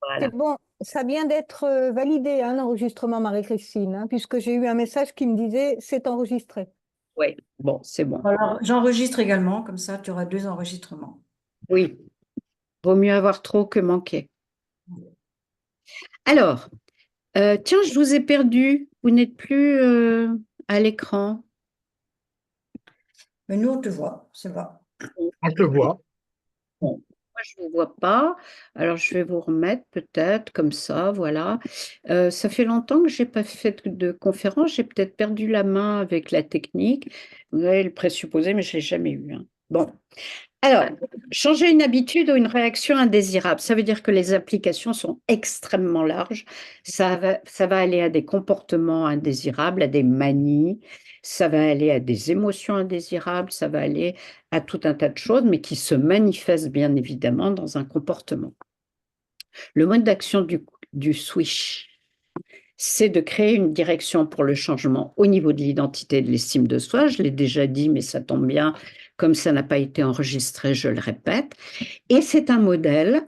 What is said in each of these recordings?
Voilà. C'est bon, ça vient d'être validé, hein, l'enregistrement, Marie-Christine, hein, puisque j'ai eu un message qui me disait c'est enregistré. Oui, bon, c'est bon. Alors, j'enregistre également, comme ça, tu auras deux enregistrements. Oui, vaut mieux avoir trop que manquer. Alors, tiens, je vous ai perdu. Vous n'êtes plus à l'écran. Mais nous, on te voit, ça va. On te voit. Bon, moi, je ne vous vois pas. Alors, je vais vous remettre peut-être comme ça, voilà. Ça fait longtemps que je n'ai pas fait de conférence. J'ai peut-être perdu la main avec la technique. Vous avez le présupposé, mais je ne l'ai jamais eu, hein. Bon, alors, changer une habitude ou une réaction indésirable, ça veut dire que les applications sont extrêmement larges. Ça va aller à des comportements indésirables, à des manies, ça va aller à des émotions indésirables, ça va aller à tout un tas de choses, mais qui se manifestent bien évidemment dans un comportement. Le mode d'action du switch, c'est de créer une direction pour le changement au niveau de l'identité et de l'estime de soi. Je l'ai déjà dit, mais ça tombe bien, comme ça n'a pas été enregistré, je le répète. Et c'est un modèle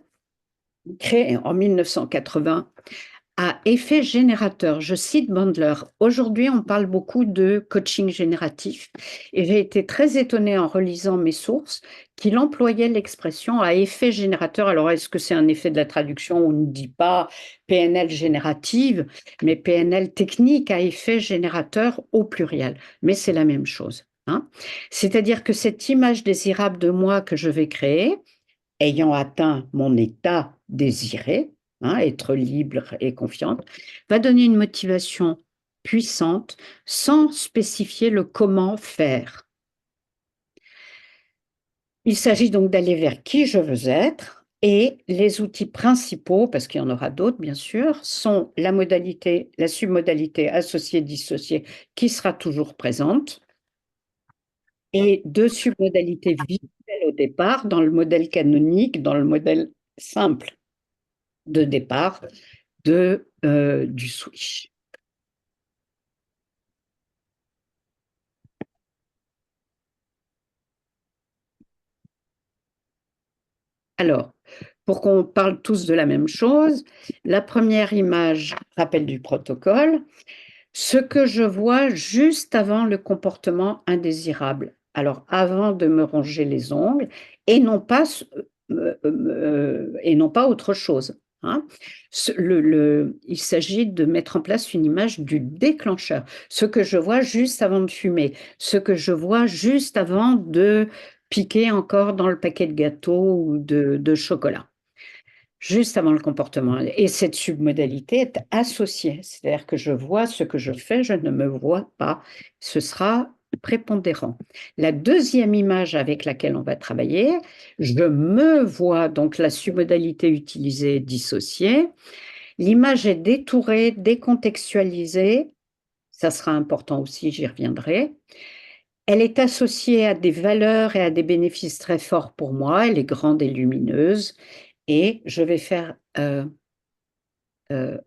créé en 1980 à effet générateur. Je cite Bandler. Aujourd'hui, on parle beaucoup de coaching génératif et j'ai été très étonnée en relisant mes sources qu'il employait l'expression à effet générateur. Alors, est-ce que c'est un effet de la traduction? On ne dit pas PNL générative, mais PNL technique à effet générateur au pluriel. Mais c'est la même chose, hein. C'est-à-dire que cette image désirable de moi que je vais créer, ayant atteint mon état désiré, hein, être libre et confiante, va donner une motivation puissante sans spécifier le comment faire. Il s'agit donc d'aller vers qui je veux être et les outils principaux, parce qu'il y en aura d'autres bien sûr, sont la modalité, la submodalité associée-dissociée qui sera toujours présente et deux submodalités visuelles au départ dans le modèle canonique, dans le modèle simple de départ du switch. Alors, pour qu'on parle tous de la même chose, la première image rappelle du protocole, ce que je vois juste avant le comportement indésirable. Alors, avant de me ronger les ongles, et non pas, et non pas autre chose, hein. Il s'agit de mettre en place une image du déclencheur. Ce que je vois juste avant de fumer, ce que je vois juste avant de piquer encore dans le paquet de gâteaux ou de chocolat juste avant le comportement. Et cette submodalité est associée, c'est-à-dire que je vois ce que je fais, je ne me vois pas. Ce sera prépondérant. La deuxième image avec laquelle on va travailler, je me vois, donc la submodalité utilisée est dissociée. L'image est détourée, décontextualisée. Ça sera important aussi, j'y reviendrai. Elle est associée à des valeurs et à des bénéfices très forts pour moi. Elle est grande et lumineuse. Et je vais faire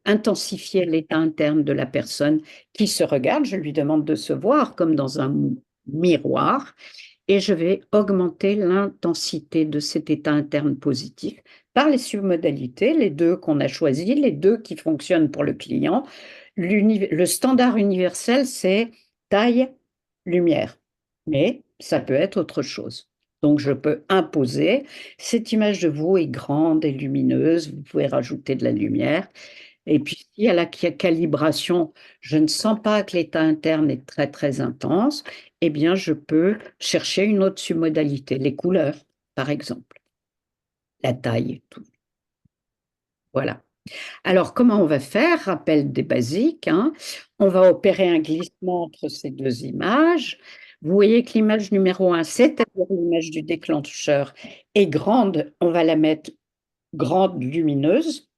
intensifier l'état interne de la personne qui se regarde. Je lui demande de se voir comme dans un miroir et je vais augmenter l'intensité de cet état interne positif par les submodalités, les deux qu'on a choisis, les deux qui fonctionnent pour le client. Le standard universel, c'est taille, lumière, mais ça peut être autre chose. Donc, je peux imposer, cette image de vous est grande et lumineuse, vous pouvez rajouter de la lumière. Et puis, si à la calibration, je ne sens pas que l'état interne est très, très intense, eh bien, je peux chercher une autre submodalité, les couleurs, par exemple, la taille, tout. Voilà. Alors, comment on va faire? Rappel des basiques, hein. On va opérer un glissement entre ces deux images. Vous voyez que l'image numéro 1, c'est-à-dire l'image du déclencheur, est grande. On va la mettre grande, lumineuse,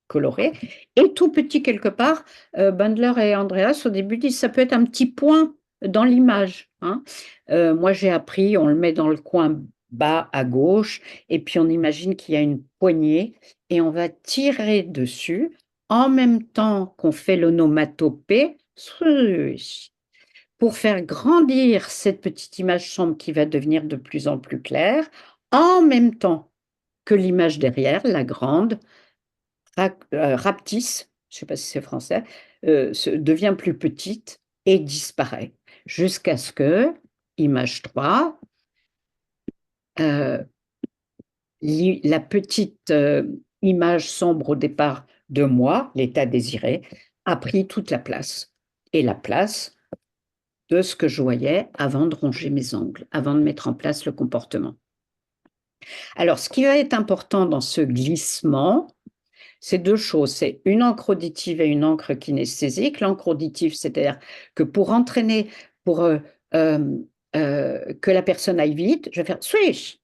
colorée. Et tout petit quelque part, Bandler et Andreas, au début, disent que ça peut être un petit point dans l'image, hein. Moi, j'ai appris, on le met dans le coin bas à gauche, et puis on imagine qu'il y a une poignée, et on va tirer dessus en même temps qu'on fait l'onomatopée pour faire grandir cette petite image sombre qui va devenir de plus en plus claire, en même temps que l'image derrière, la grande, rapetisse, je ne sais pas si c'est français, devient plus petite et disparaît. Jusqu'à ce que, image 3, euh, la petite image sombre au départ de moi, l'état désiré, a pris toute la place. Et la place de ce que je voyais avant de ronger mes ongles, avant de mettre en place le comportement. Alors, ce qui va être important dans ce glissement, c'est deux choses. C'est une encre auditive et une encre kinesthésique. L'encre auditive, c'est-à-dire que pour entraîner, pour que la personne aille vite, je vais faire swish.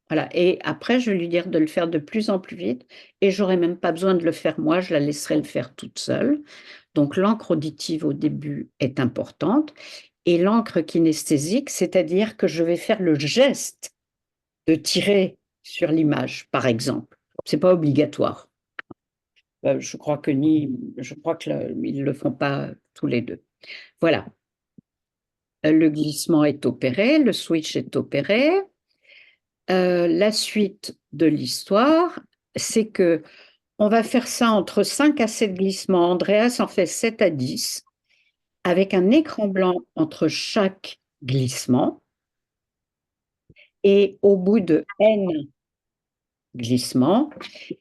Voilà. Et après, je vais lui dire de le faire de plus en plus vite. Et j'aurai même pas besoin de le faire moi, je la laisserai le faire toute seule. Donc, l'encre auditive au début est importante. Et l'encre kinesthésique, c'est-à-dire que je vais faire le geste de tirer sur l'image, par exemple. C'est pas obligatoire. Je crois que ils le font pas tous les deux. Voilà. Le glissement est opéré, le switch est opéré. La suite de l'histoire, c'est que on va faire ça entre 5 à 7 glissements. Andreas en fait 7 à 10, avec un écran blanc entre chaque glissement. Et au bout de N glissements,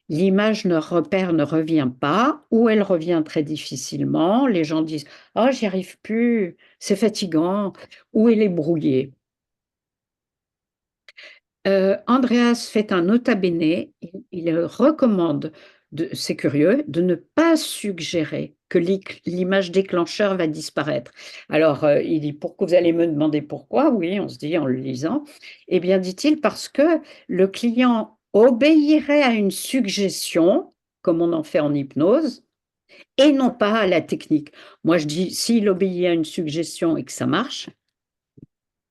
l'image ne revient pas, ou elle revient très difficilement. Les gens disent « Oh, j'y arrive plus, c'est fatigant », ou elle est brouillée. Andreas fait un nota bene, il recommande, c'est curieux, de ne pas suggérer que l'image déclencheur va disparaître. Alors, il dit, pourquoi vous allez me demander pourquoi? Oui, on se dit en le lisant. Eh bien, dit-il, parce que le client obéirait à une suggestion, comme on en fait en hypnose, et non pas à la technique. Moi, je dis, s'il obéit à une suggestion et que ça marche,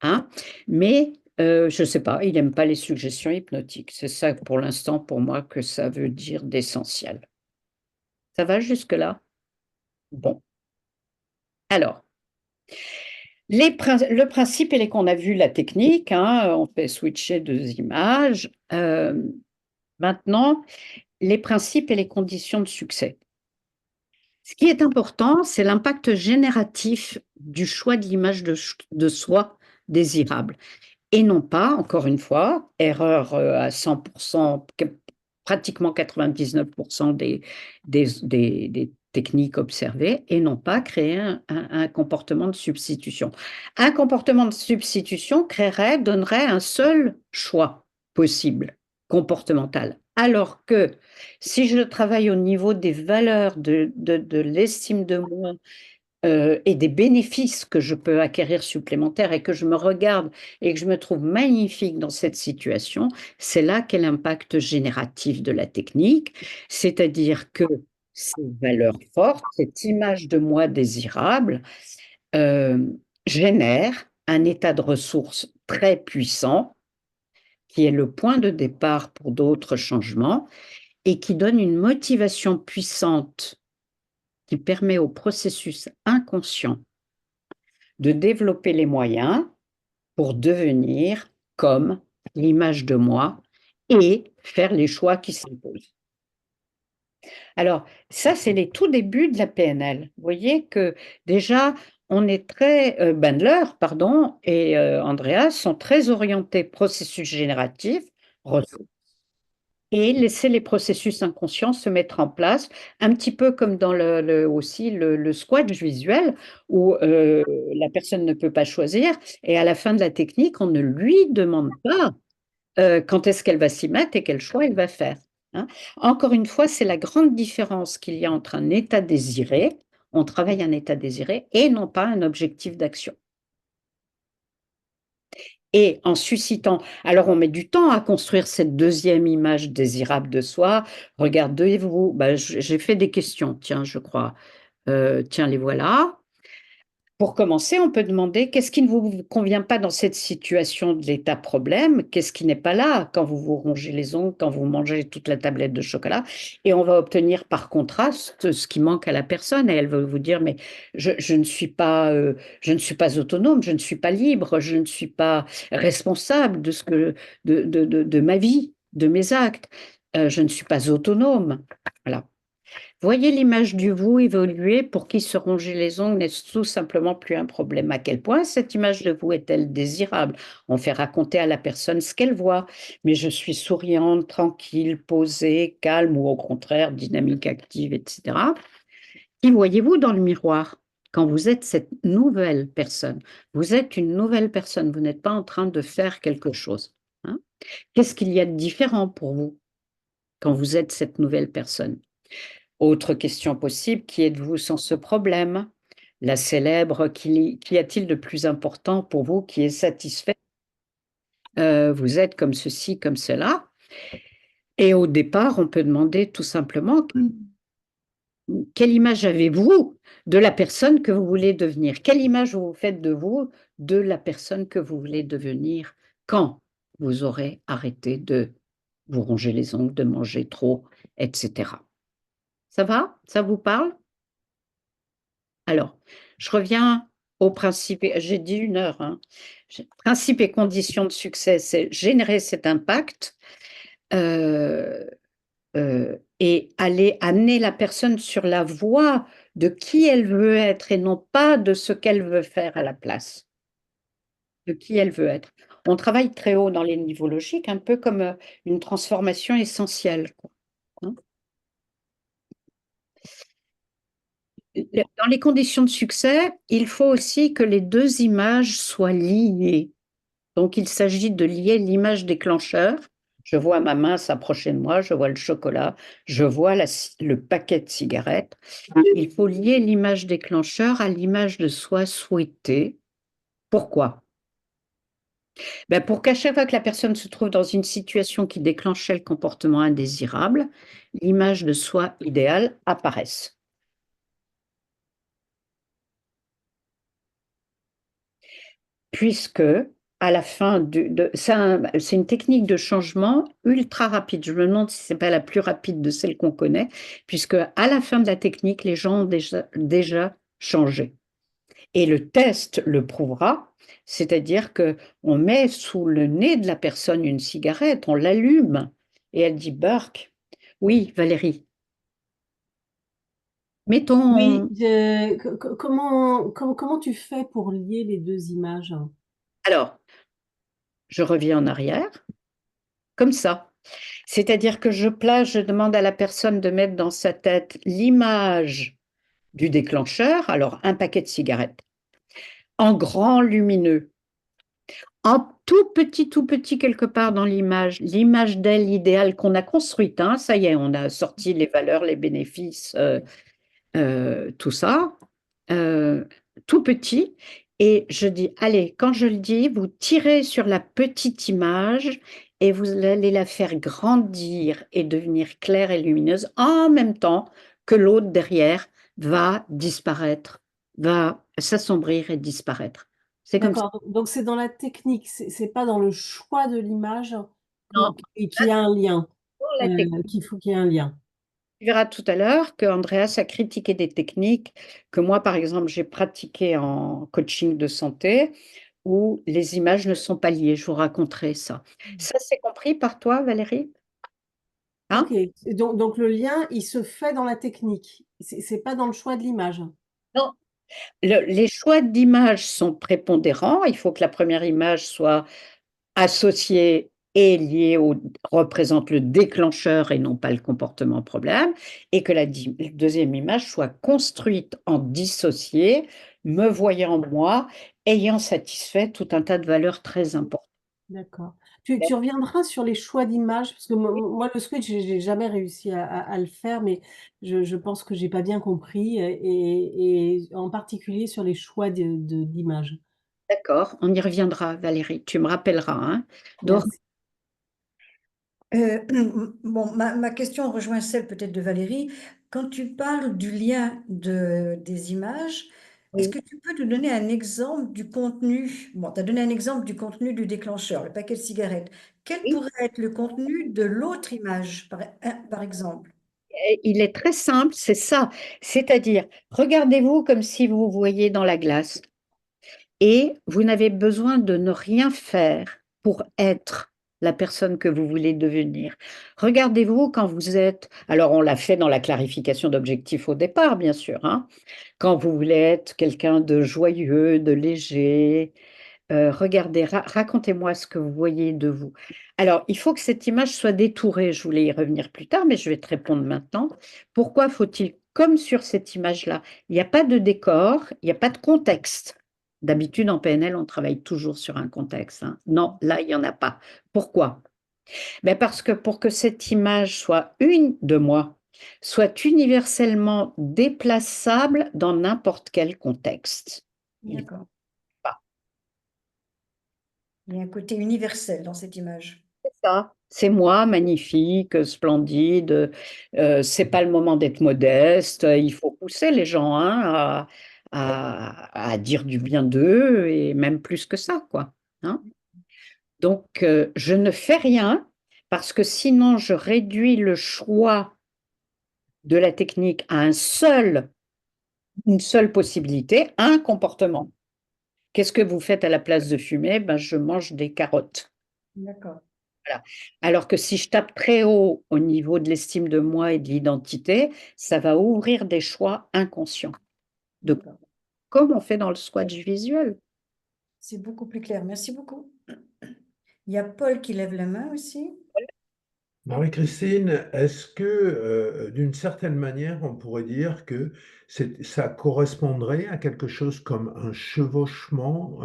hein, mais je ne sais pas, il n'aime pas les suggestions hypnotiques. C'est ça, pour l'instant, pour moi, que ça veut dire d'essentiel. Ça va jusque-là? Bon. Alors, le principe, est qu'on a vu la technique, hein, on fait switcher deux images. Maintenant, les principes et les conditions de succès. Ce qui est important, c'est l'impact génératif du choix de l'image de soi désirable. Et non pas, encore une fois, erreur à 100%, pratiquement 99% des techniques observées, et non pas créer un comportement de substitution. Un comportement de substitution donnerait un seul choix possible, comportemental. Alors que si je travaille au niveau des valeurs de l'estime de moi, et des bénéfices que je peux acquérir supplémentaires et que je me regarde et que je me trouve magnifique dans cette situation, c'est là qu'est l'impact génératif de la technique, c'est-à-dire que ces valeurs fortes, cette image de moi désirable, euh, génère un état de ressources très puissant qui est le point de départ pour d'autres changements et qui donne une motivation puissante qui permet au processus inconscient de développer les moyens pour devenir comme l'image de moi et faire les choix qui s'imposent. Alors, ça, c'est les tout débuts de la PNL. Vous voyez que déjà, on est très, Bandler, pardon, et Andreas sont très orientés processus génératif, et laisser les processus inconscients se mettre en place, un petit peu comme dans aussi le squash visuel, où la personne ne peut pas choisir, et à la fin de la technique, on ne lui demande pas quand est-ce qu'elle va s'y mettre et quel choix elle va faire, hein. Encore une fois, c'est la grande différence qu'il y a entre un état désiré, on travaille un état désiré, et non pas un objectif d'action. Et en suscitant, alors on met du temps à construire cette deuxième image désirable de soi. Regardez-vous, j'ai fait des questions, tiens, je crois. Tiens, les voilà. Pour commencer, on peut demander qu'est-ce qui ne vous convient pas dans cette situation de l'état problème, qu'est-ce qui n'est pas là quand vous vous rongez les ongles, quand vous mangez toute la tablette de chocolat, et on va obtenir par contraste ce qui manque à la personne, et elle va vous dire, mais je ne suis pas, je ne suis pas autonome, je ne suis pas libre, je ne suis pas responsable de ma vie, de mes actes. Je ne suis pas autonome. Voilà. Voyez l'image du vous évoluer pour qui se ronger les ongles n'est tout simplement plus un problème. À quel point cette image de vous est-elle désirable? On fait raconter à la personne ce qu'elle voit, mais je suis souriante, tranquille, posée, calme ou au contraire dynamique, active, etc. Qui voyez-vous dans le miroir quand vous êtes cette nouvelle personne? Vous êtes une nouvelle personne, vous n'êtes pas en train de faire quelque chose, hein. Qu'est-ce qu'il y a de différent pour vous quand vous êtes cette nouvelle personne? Autre question possible, qui êtes-vous sans ce problème? La célèbre, qu'y a-t-il de plus important pour vous qui est satisfait? Vous êtes comme ceci, comme cela. Et au départ, on peut demander tout simplement, quelle image avez-vous de la personne que vous voulez devenir? Quelle image vous faites de vous, de la personne que vous voulez devenir quand vous aurez arrêté de vous ronger les ongles, de manger trop, etc. Ça va? Ça vous parle? Alors, je reviens au principe, j'ai dit 1 heure, hein. Principe et condition de succès, c'est générer cet impact euh, et aller amener la personne sur la voie de qui elle veut être et non pas de ce qu'elle veut faire à la place, de qui elle veut être. On travaille très haut dans les niveaux logiques, un peu comme une transformation essentielle, quoi, hein. Dans les conditions de succès, il faut aussi que les deux images soient liées. Donc, il s'agit de lier l'image déclencheur. Je vois ma main s'approcher de moi, je vois le chocolat, je vois le paquet de cigarettes. Il faut lier l'image déclencheur à l'image de soi souhaitée. Pourquoi? Ben, pour qu'à chaque fois que la personne se trouve dans une situation qui déclenchait le comportement indésirable, l'image de soi idéale apparaisse. Puisque à la fin c'est une technique de changement ultra rapide. Je me demande si c'est pas la plus rapide de celle qu'on connaît, puisque à la fin de la technique, les gens ont déjà changé. Et le test le prouvera, c'est-à-dire que on met sous le nez de la personne une cigarette, on l'allume, et elle dit Burke. Oui, Valérie. Oui, Mettons. comment tu fais pour lier les deux images? Alors, je reviens en arrière, comme ça. C'est-à-dire que je demande à la personne de mettre dans sa tête l'image du déclencheur, alors un paquet de cigarettes, en grand lumineux, en tout petit quelque part dans l'image d'elle idéale qu'on a construite, hein, ça y est, on a sorti les valeurs, les bénéfices, tout ça, euh, tout petit. Et je dis, allez, quand je le dis, vous tirez sur la petite image et vous allez la faire grandir et devenir claire et lumineuse en même temps que l'autre derrière va disparaître, va s'assombrir et disparaître. C'est comme ça. D'accord, donc c'est dans la technique, c'est pas dans le choix de l'image Non, et qu'il y a un lien, pour la technique. qu'il faut qu'il y ait un lien. Tu verras tout à l'heure que Andreas a critiqué des techniques que moi, par exemple, j'ai pratiquées en coaching de santé où les images ne sont pas liées. Je vous raconterai ça. Ça, c'est compris par toi, Valérie? Ok, Hein? et donc le lien, il se fait dans la technique, c'est pas dans le choix de l'image. Non. Les choix d'images sont prépondérants. Il faut que la première image soit associée et liée représente le déclencheur et non pas le comportement problème, et que la deuxième image soit construite en dissocié, me voyant moi, ayant satisfait tout un tas de valeurs très importantes. D'accord. Tu reviendras sur les choix d'images, parce que moi, le switch, j'ai jamais réussi à le faire, mais je pense que j'ai pas bien compris, et en particulier sur les choix d'images. D'accord, on y reviendra, Valérie. Tu me rappelleras, hein. Dora. Merci. Euh, bon, ma question rejoint celle peut-être de Valérie. Quand tu parles du lien des images, est-ce Oui, que tu peux nous donner un exemple du contenu? Bon, tu as donné un exemple du contenu du déclencheur, le paquet de cigarettes. Quel oui. pourrait être le contenu de l'autre image, par exemple? Il est très simple, c'est ça. C'est-à-dire, regardez-vous comme si vous voyiez dans la glace et vous n'avez besoin de ne rien faire pour être. la personne que vous voulez devenir. Regardez-vous quand vous êtes, alors on l'a fait dans la clarification d'objectifs au départ, bien sûr, hein, quand vous voulez être quelqu'un de joyeux, de léger, regardez, racontez-moi ce que vous voyez de vous. Alors, il faut que cette image soit détourée. Je voulais y revenir plus tard, mais je vais te répondre maintenant. Pourquoi faut-il, comme sur cette image-là, il n'y a pas de décor, il n'y a pas de contexte. D'habitude, en PNL, on travaille toujours sur un contexte, hein. Non, là, il n'y en a pas. Pourquoi? Ben parce que pour que cette image soit une de moi, soit universellement déplaçable dans n'importe quel contexte. Il D'accord. pas. Il y a un côté universel dans cette image. C'est ça. C'est moi, magnifique, splendide. C'est pas le moment d'être modeste. Il faut pousser les gens, hein, à dire du bien d'eux et même plus que ça, quoi, hein. Donc, je ne fais rien parce que sinon, je réduis le choix de la technique à une seule possibilité, un comportement. Qu'est-ce que vous faites à la place de fumer? Ben, je mange des carottes. D'accord. Voilà. Alors que si je tape très haut au niveau de l'estime de moi et de l'identité, ça va ouvrir des choix inconscients, de D'accord. comme on fait dans le swatch visuel. C'est beaucoup plus clair. Merci beaucoup. Il y a Paul qui lève la main aussi. Marie-Christine, est-ce que d'une certaine manière, on pourrait dire que ça correspondrait à quelque chose comme un chevauchement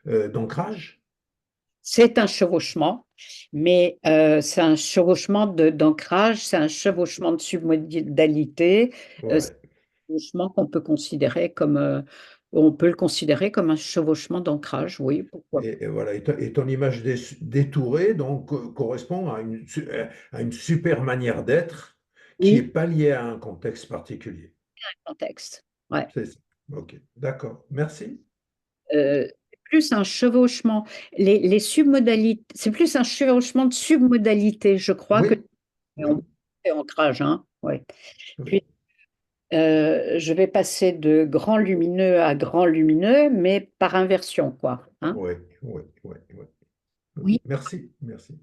d'ancrage? C'est un chevauchement, mais c'est un chevauchement d'ancrage, c'est un chevauchement de submodalité, c'est Ouais. un chevauchement qu'on peut considérer comme, on peut le considérer comme un chevauchement d'ancrage, oui, pourquoi pas. Et voilà. Et ton image détourée donc correspond à une super manière d'être qui n'est Oui, pas liée à un contexte particulier. contexte. Ouais. C'est ça. Ok, d'accord. Merci. C'est plus un chevauchement. Les submodalités, c'est plus un chevauchement de submodalité, je crois, que Oui, oui, ancrage, hein. Ouais. oui, Puis, je vais passer de grand lumineux à grand lumineux, mais par inversion, quoi, hein. oui, oui, oui, oui. Oui. Merci, merci.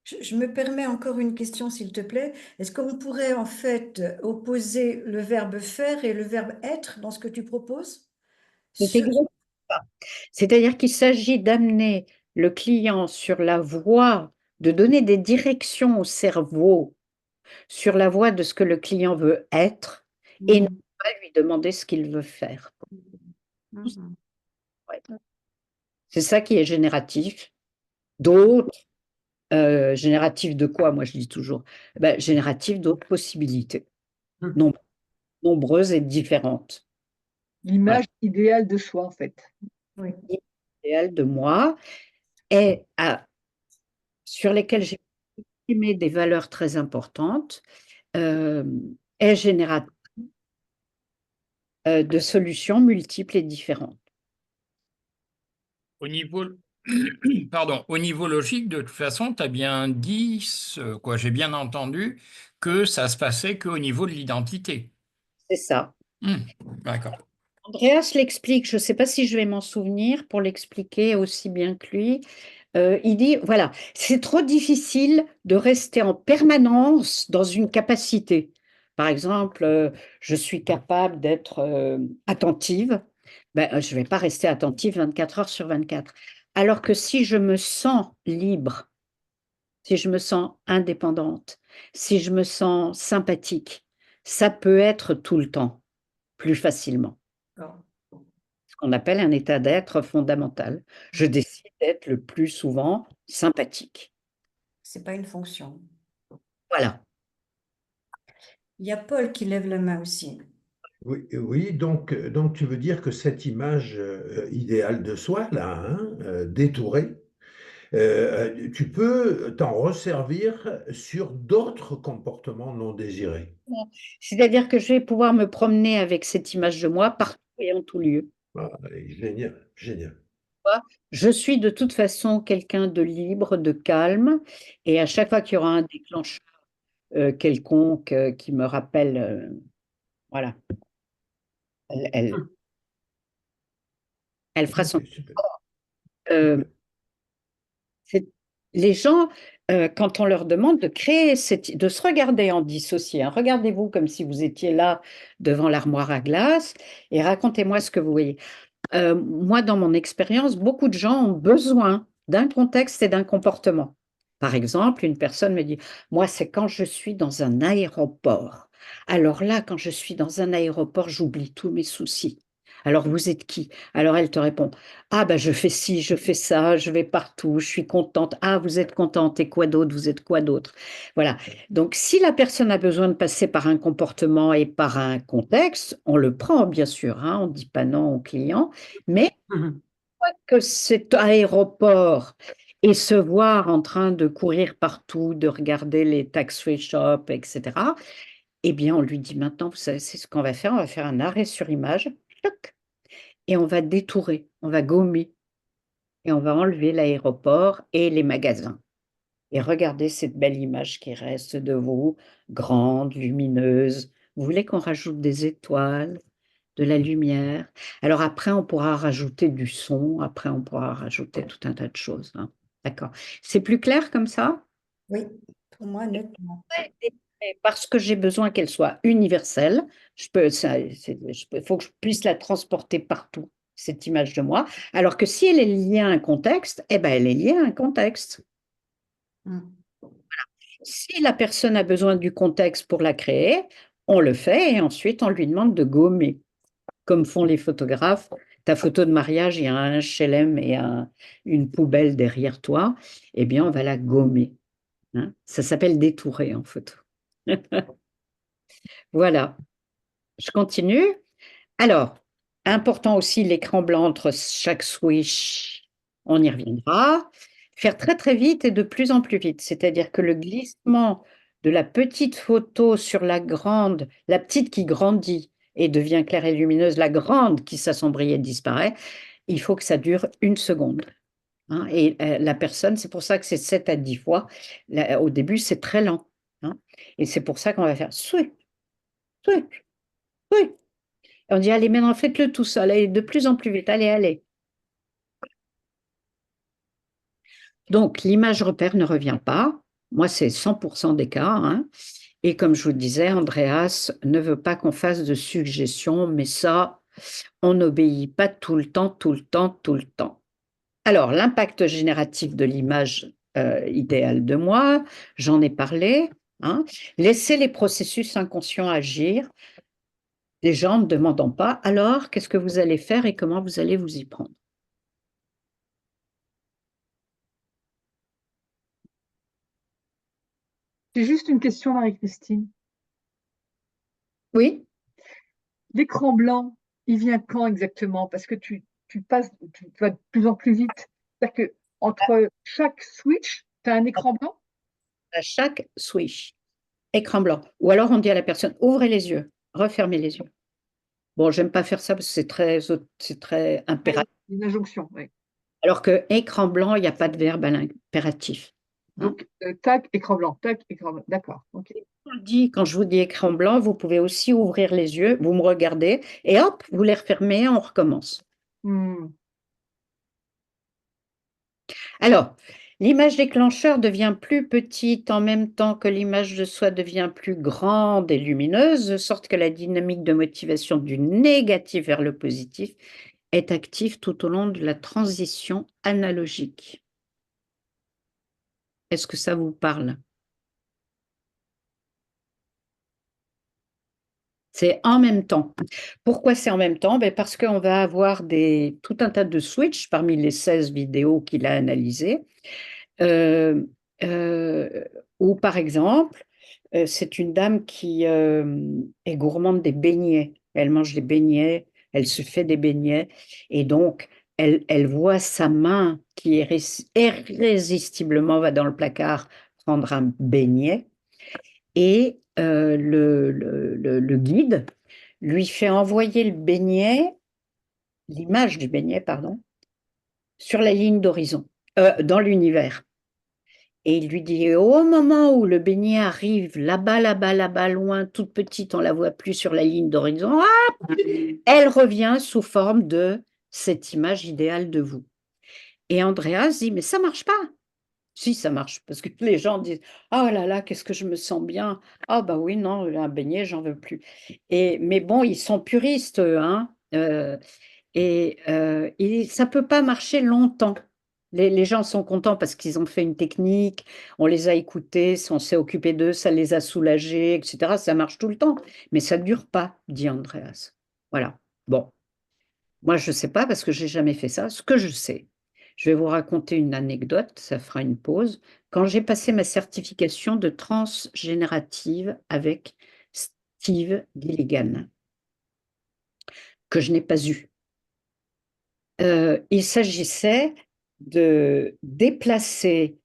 Je me permets encore une question, s'il te plaît. Est-ce qu'on pourrait en fait opposer le verbe faire et le verbe être dans ce que tu proposes? C'est Ce- exact ça. C'est-à-dire qu'il s'agit d'amener le client sur la voie, de donner des directions au cerveau sur la voie de ce que le client veut être et non Mhm. pas lui demander ce qu'il veut faire. Mhm. Ouais. C'est ça qui est génératif. D'autres, génératif de quoi? Moi, je dis toujours, ben, génératif d'autres possibilités, nom- nombreuses et différentes. Voilà. L'image idéale de soi, en fait. Oui. L'idéal de moi est sur lesquelles j'ai exprimé des valeurs très importantes, euh, est générateur de solutions multiples et différentes. Au niveau, pardon, au niveau logique, de toute façon, tu as bien dit, quoi, j'ai bien entendu que ça se passait qu'au niveau de l'identité. C'est ça. D'accord. Andreas l'explique, je ne sais pas si je vais m'en souvenir pour l'expliquer aussi bien que lui. Il dit, voilà, c'est trop difficile de rester en permanence dans une capacité. Par exemple, je suis capable d'être attentive. Ben, je ne vais pas rester attentive 24 heures sur 24. Alors que si je me sens libre, si je me sens indépendante, si je me sens sympathique, ça peut être tout le temps, plus facilement. D'accord. Ce qu'on appelle un état d'être fondamental. Je décide d'être le plus souvent sympathique. C'est pas une fonction. Voilà. Il y a Paul qui lève la main aussi. Oui, oui, donc tu veux dire que cette image idéale de soi, là, hein, détourée, tu peux t'en resservir sur d'autres comportements non désirés. C'est-à-dire que je vais pouvoir me promener avec cette image de moi partout et en tout lieu. Ah, génial, génial. Je suis de toute façon quelqu'un de libre, de calme, et à chaque fois qu'il y aura un déclencheur quelconque qui me rappelle, voilà, elle, elle- elle fera son. Ok, super. Euh, Ouais. c'est les gens, quand on leur demande de créer, de se regarder en dissocié, hein, regardez-vous comme si vous étiez là devant l'armoire à glace et racontez-moi ce que vous voyez. Moi, dans mon expérience, beaucoup de gens ont besoin d'un contexte et d'un comportement. Par exemple, une personne me dit, moi, c'est quand je suis dans un aéroport. Alors là, quand je suis dans un aéroport, j'oublie tous mes soucis. Alors, vous êtes qui? Alors, elle te répond, ah, ben, je fais ci, je fais ça, je vais partout, je suis contente. Ah, vous êtes contente, et quoi d'autre? Vous êtes quoi d'autre? Voilà. Donc, si la personne a besoin de passer par un comportement et par un contexte, on le prend, bien sûr, hein, on ne dit pas non au client, mais Mhm. que cet aéroport et se voir en train de courir partout, de regarder les tax-free shops, etc., eh bien, on lui dit maintenant, vous savez, c'est ce qu'on va faire un arrêt sur image, toc, et on va détourer, on va gommer, et on va enlever l'aéroport et les magasins. Et regardez cette belle image qui reste de vous, grande, lumineuse. Vous voulez qu'on rajoute des étoiles, de la lumière? Alors après, on pourra rajouter du son, après, on pourra rajouter tout un tas de choses, hein. D'accord. C'est plus clair comme ça? Oui, pour moi, nettement. Et parce que j'ai besoin qu'elle soit universelle, il faut que je puisse la transporter partout, cette image de moi. Alors que si elle est liée à un contexte, eh ben, elle est liée à un contexte. Mm. Si la personne a besoin du contexte pour la créer, on le fait et ensuite on lui demande de gommer, comme font les photographes. Ta photo de mariage, il y a un HLM et une poubelle derrière toi, eh bien on va la gommer, hein. Ça s'appelle détourer en photo. Voilà, je continue. Alors, important aussi l'écran blanc entre chaque switch, on y reviendra. Faire très très vite et de plus en plus vite, c'est-à-dire que le glissement de la petite photo sur la grande, la petite qui grandit et devient claire et lumineuse, la grande qui s'assombrit et disparaît, il faut que ça dure 1 seconde, hein. Et la personne, c'est pour ça que c'est 7 à 10 fois. Au début, c'est très lent, hein. Et c'est pour ça qu'on va faire switch, switch, switch. On dit, allez, maintenant, faites-le tout seul, allez, de plus en plus vite, allez, allez. Donc, l'image repère ne revient pas. Moi, c'est 100% des cas, hein. Et comme je vous disais, Andreas ne veut pas qu'on fasse de suggestions, mais ça, on n'obéit pas tout le temps, tout le temps, tout le temps. Alors, l'impact génératif de l'image idéale de moi, j'en ai parlé, hein. Laissez les processus inconscients agir, les gens ne demandant pas, alors, qu'est-ce que vous allez faire et comment vous allez vous y prendre? J'ai juste une question, Marie-Christine. Oui? L'écran blanc, il vient quand exactement? Parce que tu passes, tu vas de plus en plus vite. C'est-à-dire que entre chaque switch, tu as un écran blanc? À chaque switch, écran blanc. Ou alors on dit à la personne, ouvrez les yeux, refermez les yeux. Bon, j'aime pas faire ça parce que c'est très impératif. Une injonction, oui. Alors que écran blanc, il n'y a pas de verbe à l'impératif, hein. Donc, tac, écran blanc, tac, écran blanc. D'accord, ok. Quand je vous dis écran blanc, vous pouvez aussi ouvrir les yeux, vous me regardez et hop, vous les refermez, on recommence. Hmm. Alors, l'image déclencheur devient plus petite en même temps que l'image de soi devient plus grande et lumineuse, de sorte que la dynamique de motivation du négatif vers le positif est active tout au long de la transition analogique. Est-ce que ça vous parle? C'est en même temps. Pourquoi c'est en même temps? Ben parce qu'on va avoir tout un tas de switches parmi les 16 vidéos qu'il a analysées. Euh, Ou par exemple, c'est une dame qui est gourmande des beignets. Elle mange des beignets, elle se fait des beignets, et donc elle voit sa main qui irrésistiblement va dans le placard prendre un beignet, et le guide lui fait envoyer le beignet, l'image du beignet, pardon, sur la ligne d'horizon, dans l'univers. Et il lui dit, au moment où le beignet arrive là-bas, là-bas, là-bas, loin, toute petite, on la voit plus sur la ligne d'horizon, elle revient sous forme de cette image idéale de vous. Et Andreas dit, mais ça marche pas. Si, ça marche, parce que les gens disent: «Ah oh là là, qu'est-ce que je me sens bien. Ah bah oui, non, un beignet, j'en veux plus» mais bon, ils sont puristes, eux, hein, et ça peut pas marcher longtemps. Les gens sont contents parce qu'ils ont fait une technique, on les a écoutés, on s'est occupé d'eux, ça les a soulagés et cetera. Ça marche tout le temps, mais ça dure pas, dit Andreas. Voilà. Bon, moi je sais pas parce que j'ai jamais fait ça. Ce que je sais, je vais vous raconter une anecdote, ça fera une pause. Quand j'ai passé ma certification de transgénérative avec Steve Gilligan, que je n'ai pas eu. Il s'agissait de déplacer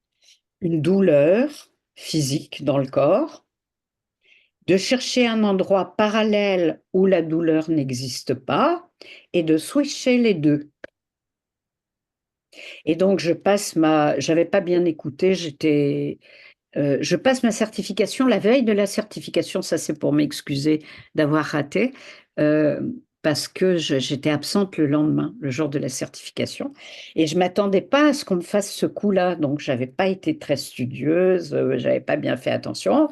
une douleur physique dans le corps, de chercher un endroit parallèle où la douleur n'existe pas et de switcher les deux. Et donc j'avais pas bien écouté, je passe ma certification la veille de la certification, ça c'est pour m'excuser d'avoir raté, parce que j'étais absente le lendemain, le jour de la certification, et je m'attendais pas à ce qu'on me fasse ce coup-là, donc j'avais pas été très studieuse, j'avais pas bien fait attention.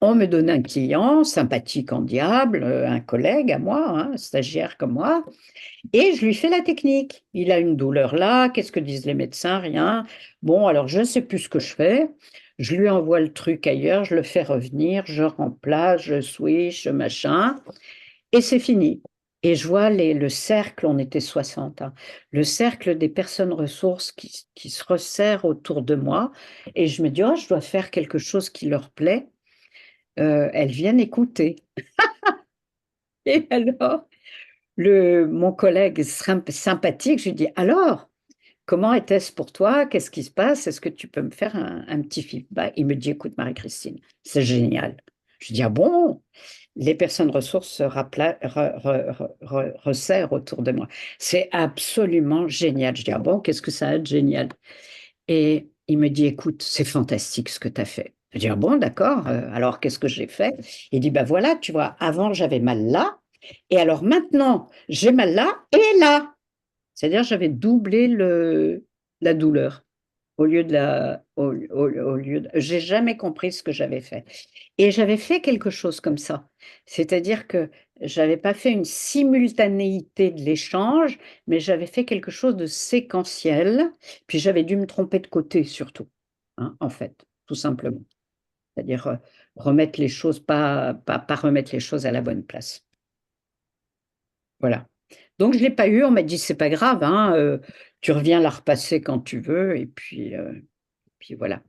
On me donne un client sympathique en diable, un collègue à moi, hein, stagiaire comme moi, et je lui fais la technique. Il a une douleur là, qu'est-ce que disent les médecins? Rien. Bon, alors je ne sais plus ce que je fais. Je lui envoie le truc ailleurs, je le fais revenir, je remplace, je switch, machin, et c'est fini. Et je vois le cercle, on était 60, hein, le cercle des personnes ressources qui se resserrent autour de moi, et je me dis, oh, je dois faire quelque chose qui leur plaît. Elles viennent écouter. Et alors, mon collègue sympathique, je lui dis, alors, comment était-ce pour toi? Qu'est-ce qui se passe? Est-ce que tu peux me faire un petit feedback? Il me dit, écoute, Marie-Christine, c'est génial. Je dis, ah bon? Les personnes ressources se resserrent autour de moi. C'est absolument génial. Je dis, ah bon, qu'est-ce que ça a de génial? Et il me dit, écoute, c'est fantastique ce que tu as fait. Je dis, ah bon, d'accord, alors qu'est-ce que j'ai fait? Il dit, bah voilà, tu vois, avant j'avais mal là, et alors maintenant j'ai mal là et là. C'est-à-dire j'avais doublé la douleur au lieu de au lieu de, j'ai jamais compris ce que j'avais fait. Et j'avais fait quelque chose comme ça. C'est-à-dire que j'avais pas fait une simultanéité de l'échange, mais j'avais fait quelque chose de séquentiel, puis j'avais dû me tromper de côté surtout, hein, en fait, tout simplement. C'est-à-dire, remettre les choses pas remettre les choses à la bonne place. Voilà. Donc je l'ai pas eu, on m'a dit: «C'est pas grave, hein, tu reviens la repasser quand tu veux» et puis voilà.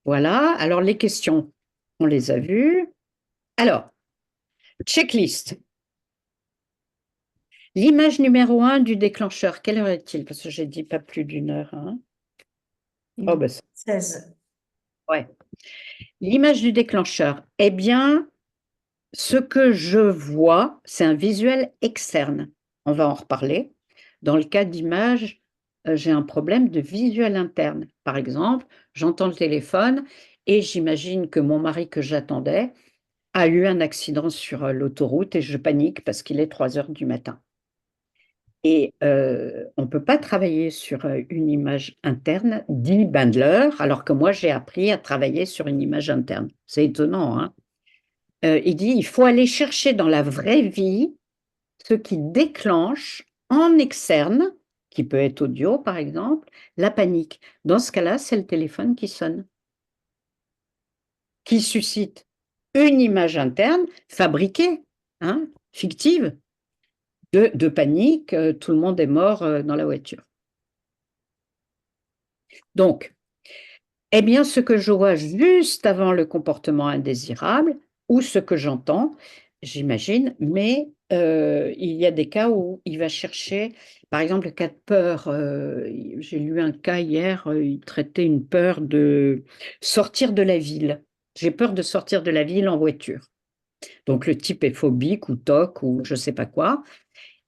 Voilà, alors les questions, on les a vues. Alors, checklist. L'image numéro 1 du déclencheur, quelle heure est-il? Parce que j'ai dit pas plus d'1 heure, hein. Oh bah, 16. ouais. L'image du déclencheur, eh bien, ce que je vois, c'est un visuel externe. On va en reparler. Dans le cas d'image, j'ai un problème de visuel interne. Par exemple, j'entends le téléphone et j'imagine que mon mari que j'attendais a eu un accident sur, l'autoroute et je panique parce qu'il est 3 heures du matin. Et on ne peut pas travailler sur, une image interne, dit Bandler, alors que moi j'ai appris à travailler sur une image interne. C'est étonnant, hein? Il dit: «Il faut aller chercher dans la vraie vie ce qui déclenche en externe», qui peut être audio par exemple, la panique. Dans ce cas-là, c'est le téléphone qui sonne, qui suscite une image interne fabriquée, hein, fictive, de panique, tout le monde est mort, dans la voiture. Donc, eh bien, ce que je vois juste avant le comportement indésirable ou ce que j'entends, j'imagine, mais il y a des cas où il va chercher, par exemple, le cas de peur, j'ai lu un cas hier, il traitait une peur de sortir de la ville. J'ai peur de sortir de la ville en voiture. Donc le type est phobique ou TOC ou je ne sais pas quoi,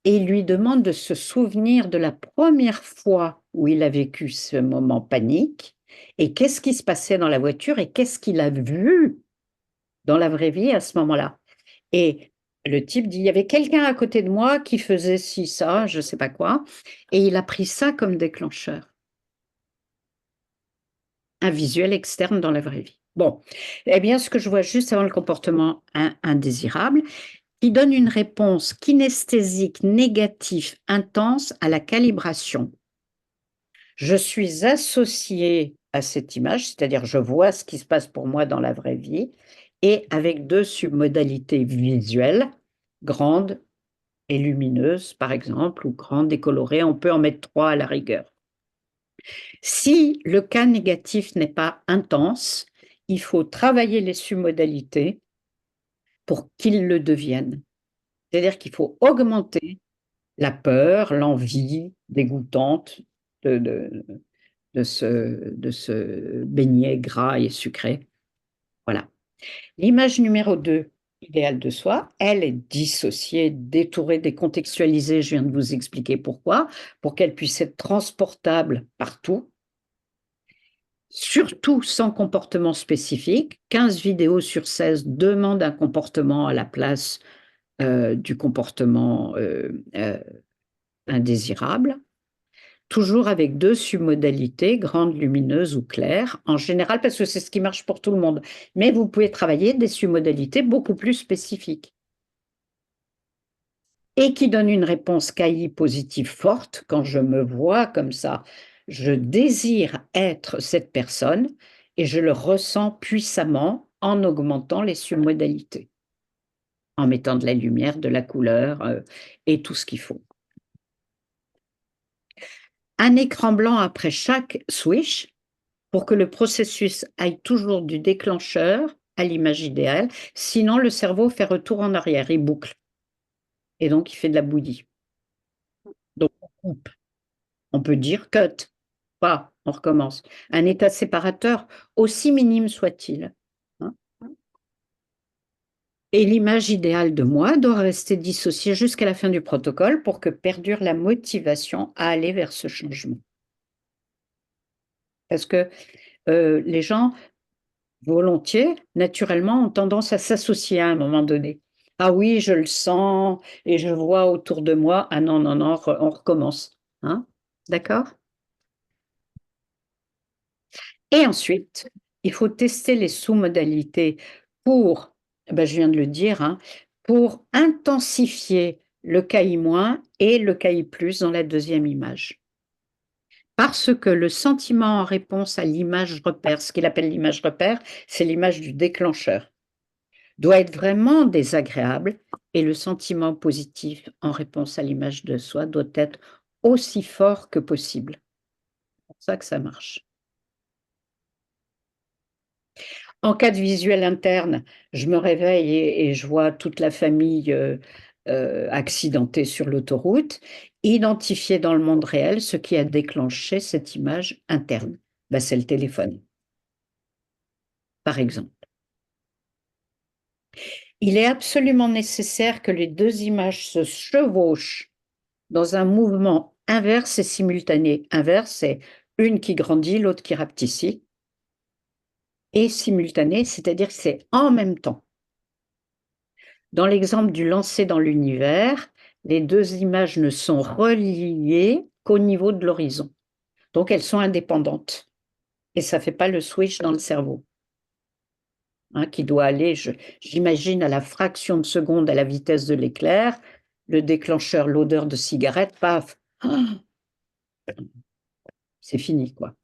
et il lui demande de se souvenir de la première fois où il a vécu ce moment panique et qu'est-ce qui se passait dans la voiture et qu'est-ce qu'il a vu dans la vraie vie à ce moment-là. Et le type dit: «Il y avait quelqu'un à côté de moi qui faisait ci, ça, je ne sais pas quoi» et il a pris ça comme déclencheur. un visuel externe dans la vraie vie. Bon, eh bien, ce que je vois juste avant le comportement indésirable, qui donne une réponse kinesthésique négative intense à la calibration. Je suis associée à cette image, c'est-à-dire je vois ce qui se passe pour moi dans la vraie vie, et avec deux submodalités visuelles, grande et lumineuse, par exemple, ou grande et colorée, on peut en mettre 3 à la rigueur. Si le cas négatif n'est pas intense, il faut travailler les submodalités pour qu'ils le deviennent. C'est-à-dire qu'il faut augmenter la peur, l'envie dégoûtante de, de, de ce beignet gras et sucré. Voilà. L'image numéro 2, idéal de soi, elle est dissociée, détourée, décontextualisée. Je viens de vous expliquer pourquoi, pour qu'elle puisse être transportable partout, surtout sans comportement spécifique. 15 vidéos sur 16 demandent un comportement à la place du comportement indésirable. Toujours avec deux submodalités, grande, lumineuse ou claire, en général, parce que c'est ce qui marche pour tout le monde. Mais vous pouvez travailler des submodalités beaucoup plus spécifiques et qui donnent une réponse KI positive forte. Quand je me vois comme ça, je désire être cette personne et je le ressens puissamment en augmentant les submodalités, en mettant de la lumière, de la couleur et tout ce qu'il faut. Un écran blanc après chaque switch pour que le processus aille toujours du déclencheur à l'image idéale. Sinon, le cerveau fait retour en arrière, il boucle. Et donc, il fait de la bouillie. Donc, on coupe. On peut dire cut. Pas, on recommence. Un état séparateur, aussi minime soit-il. Hein. Et l'image idéale de moi doit rester dissociée jusqu'à la fin du protocole pour que perdure la motivation à aller vers ce changement. Parce que les gens, volontiers, naturellement, ont tendance à s'associer à un moment donné. Ah oui, je le sens et je vois autour de moi. Ah non, non, non, on recommence. Hein? D'accord? Et ensuite, il faut tester les sous-modalités pour, ben je viens de le dire, hein, pour intensifier le KI- et le KI+ dans la deuxième image. Parce que le sentiment en réponse à l'image repère, ce qu'il appelle l'image repère, c'est l'image du déclencheur, doit être vraiment désagréable et le sentiment positif en réponse à l'image de soi doit être aussi fort que possible. C'est pour ça que ça marche. En cas de visuel interne, je me réveille et je vois toute la famille accidentée sur l'autoroute, identifier dans le monde réel ce qui a déclenché cette image interne. Ben, c'est le téléphone, par exemple. Il est absolument nécessaire que les deux images se chevauchent dans un mouvement inverse et simultané. Inverse, c'est une qui grandit, l'autre qui rapetissit. Et simultané, c'est-à-dire que c'est en même temps. Dans l'exemple du lancer dans l'univers, les deux images ne sont reliées qu'au niveau de l'horizon. Donc, elles sont indépendantes. Et ça ne fait pas le switch dans le cerveau. Hein, qui doit aller, j'imagine, à la fraction de seconde à la vitesse de l'éclair, le déclencheur, l'odeur de cigarette, paf, c'est fini, quoi.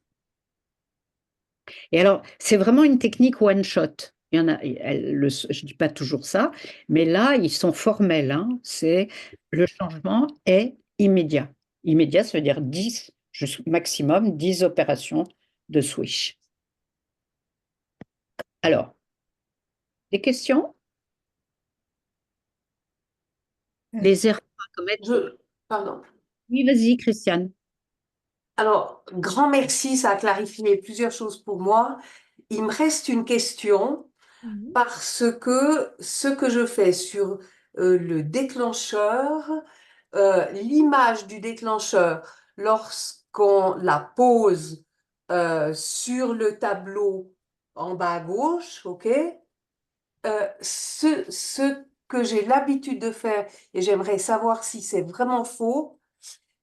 Et alors, c'est vraiment une technique one shot. Il y en a, je dis pas toujours ça, mais là, ils sont formels. Hein, c'est le changement est immédiat. Immédiat, ça veut dire 10, maximum 10 opérations de switch. Alors, des questions? Les erreurs à commettre? Pardon. Oui, vas-y, Christiane. Alors, grand merci, ça a clarifié plusieurs choses pour moi. Il me reste une question parce que ce que je fais sur le déclencheur, l'image du déclencheur, lorsqu'on la pose sur le tableau en bas à gauche, ok? Ce que j'ai l'habitude de faire, et j'aimerais savoir si c'est vraiment faux,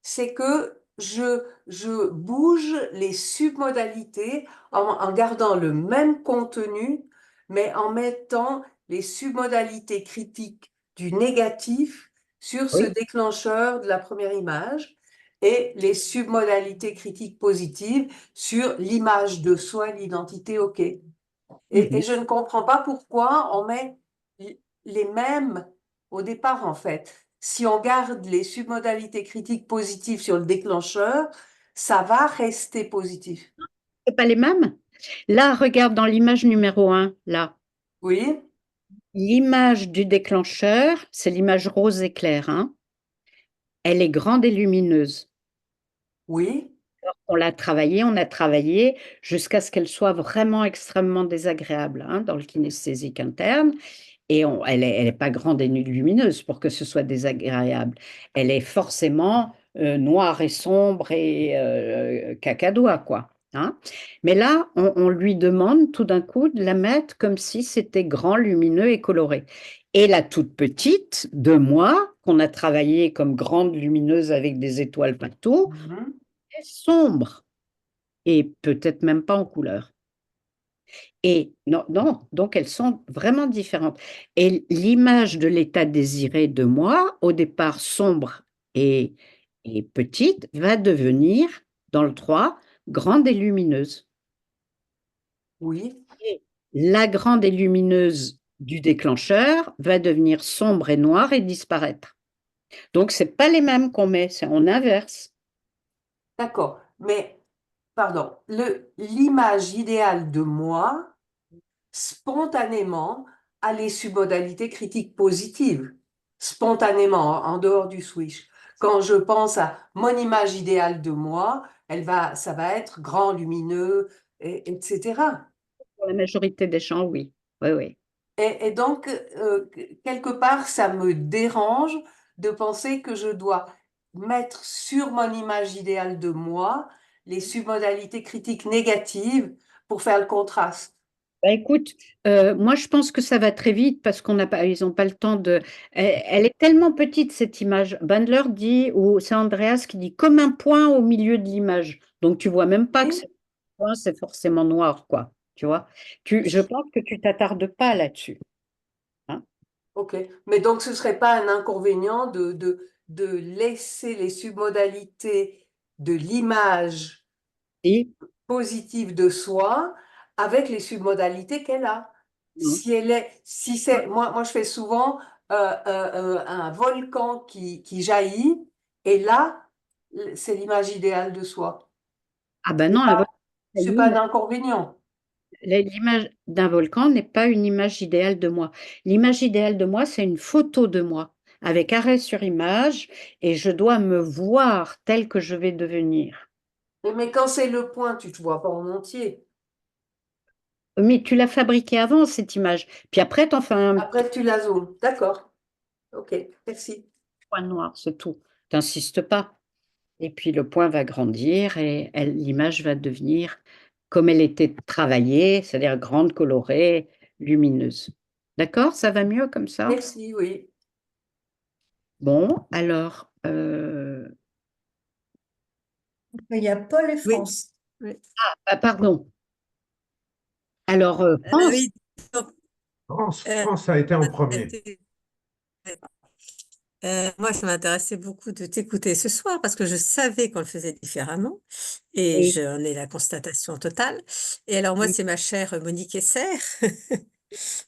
c'est que je bouge les submodalités en gardant le même contenu, mais en mettant les submodalités critiques du négatif sur ce Oui. déclencheur de la première image et les submodalités critiques positives sur l'image de soi, l'identité, OK. Et Mhm. je ne comprends pas pourquoi on met les mêmes au départ, en fait. Si on garde les submodalités critiques positives sur le déclencheur, ça va rester positif. C'est pas les mêmes? Là, regarde dans l'image numéro 1, là. Oui, L'image du déclencheur, c'est l'image rose éclair, hein. Elle est grande et lumineuse. oui, On a travaillé jusqu'à ce qu'elle soit vraiment extrêmement désagréable, hein, dans le kinesthésique interne. Et elle est pas grande et lumineuse pour que ce soit désagréable. Elle est forcément noire et sombre et cacadois, quoi. Hein. Mais là, on lui demande tout d'un coup de la mettre comme si c'était grand, lumineux et coloré. Et la toute petite de moi, qu'on a travaillée comme grande, lumineuse avec des étoiles partout, mhm, est sombre et peut-être même pas en couleur. Et non, non, donc elles sont vraiment différentes. Et l'image de l'état désiré de moi, au départ sombre et, et petite, va devenir, dans le 3, grande et lumineuse. oui. Et la grande et lumineuse du déclencheur va devenir sombre et noire et disparaître. Donc, ce n'est pas les mêmes qu'on met, c'est en inverse. D'accord. Mais, pardon, l'image idéale de moi, spontanément, a les submodalités critiques positives. Spontanément, en dehors du switch. Quand je pense à mon image idéale de moi, ça va être grand, lumineux, etc. Pour la majorité des gens, oui. Oui, oui. Et donc, quelque part, ça me dérange de penser que je dois mettre sur mon image idéale de moi les submodalités critiques négatives pour faire le contraste. Bah, écoute, moi je pense que ça va très vite parce ils n'ont pas le temps de. Elle est tellement petite cette image. Bandler dit, ou c'est Andreas qui dit, comme un point au milieu de l'image. Donc tu vois même pas que Oui, c'est un point, c'est forcément noir, quoi. Tu vois? Je pense que tu t'attardes pas là-dessus. Hein. ok. Mais donc, ce ne serait pas un inconvénient de laisser les submodalités de l'image Et positive de soi avec les submodalités qu'elle a. non. Si c'est, moi, je fais souvent un volcan qui jaillit, et là, c'est l'image idéale de soi. Ah ben non, C'est pas un inconvénient. l'image d'un volcan n'est pas une image idéale de moi. L'image idéale de moi, c'est une photo de moi avec arrêt sur image et je dois me voir tel que je vais devenir. Mais quand c'est le point, tu te vois pas en entier. Mais tu l'as fabriquée avant, cette image. Puis après, tu en fais un Après, tu la zoomes. D'accord. Ok, merci. point noir, c'est tout. Tu n'insistes pas. Et puis le point va grandir et l'image va devenir comme elle était travaillée, c'est-à-dire grande, colorée, lumineuse. D'accord? Ça va mieux comme ça? Merci, oui. Bon, alors, Il y a Paul et Oui, France. oui. pardon. Alors, France, Oui, donc, France a été en premier. moi, ça m'intéressait beaucoup de t'écouter ce soir parce que je savais qu'on le faisait différemment et oui, j'en ai la constatation totale. Et alors, moi, oui, c'est ma chère Monique Esser,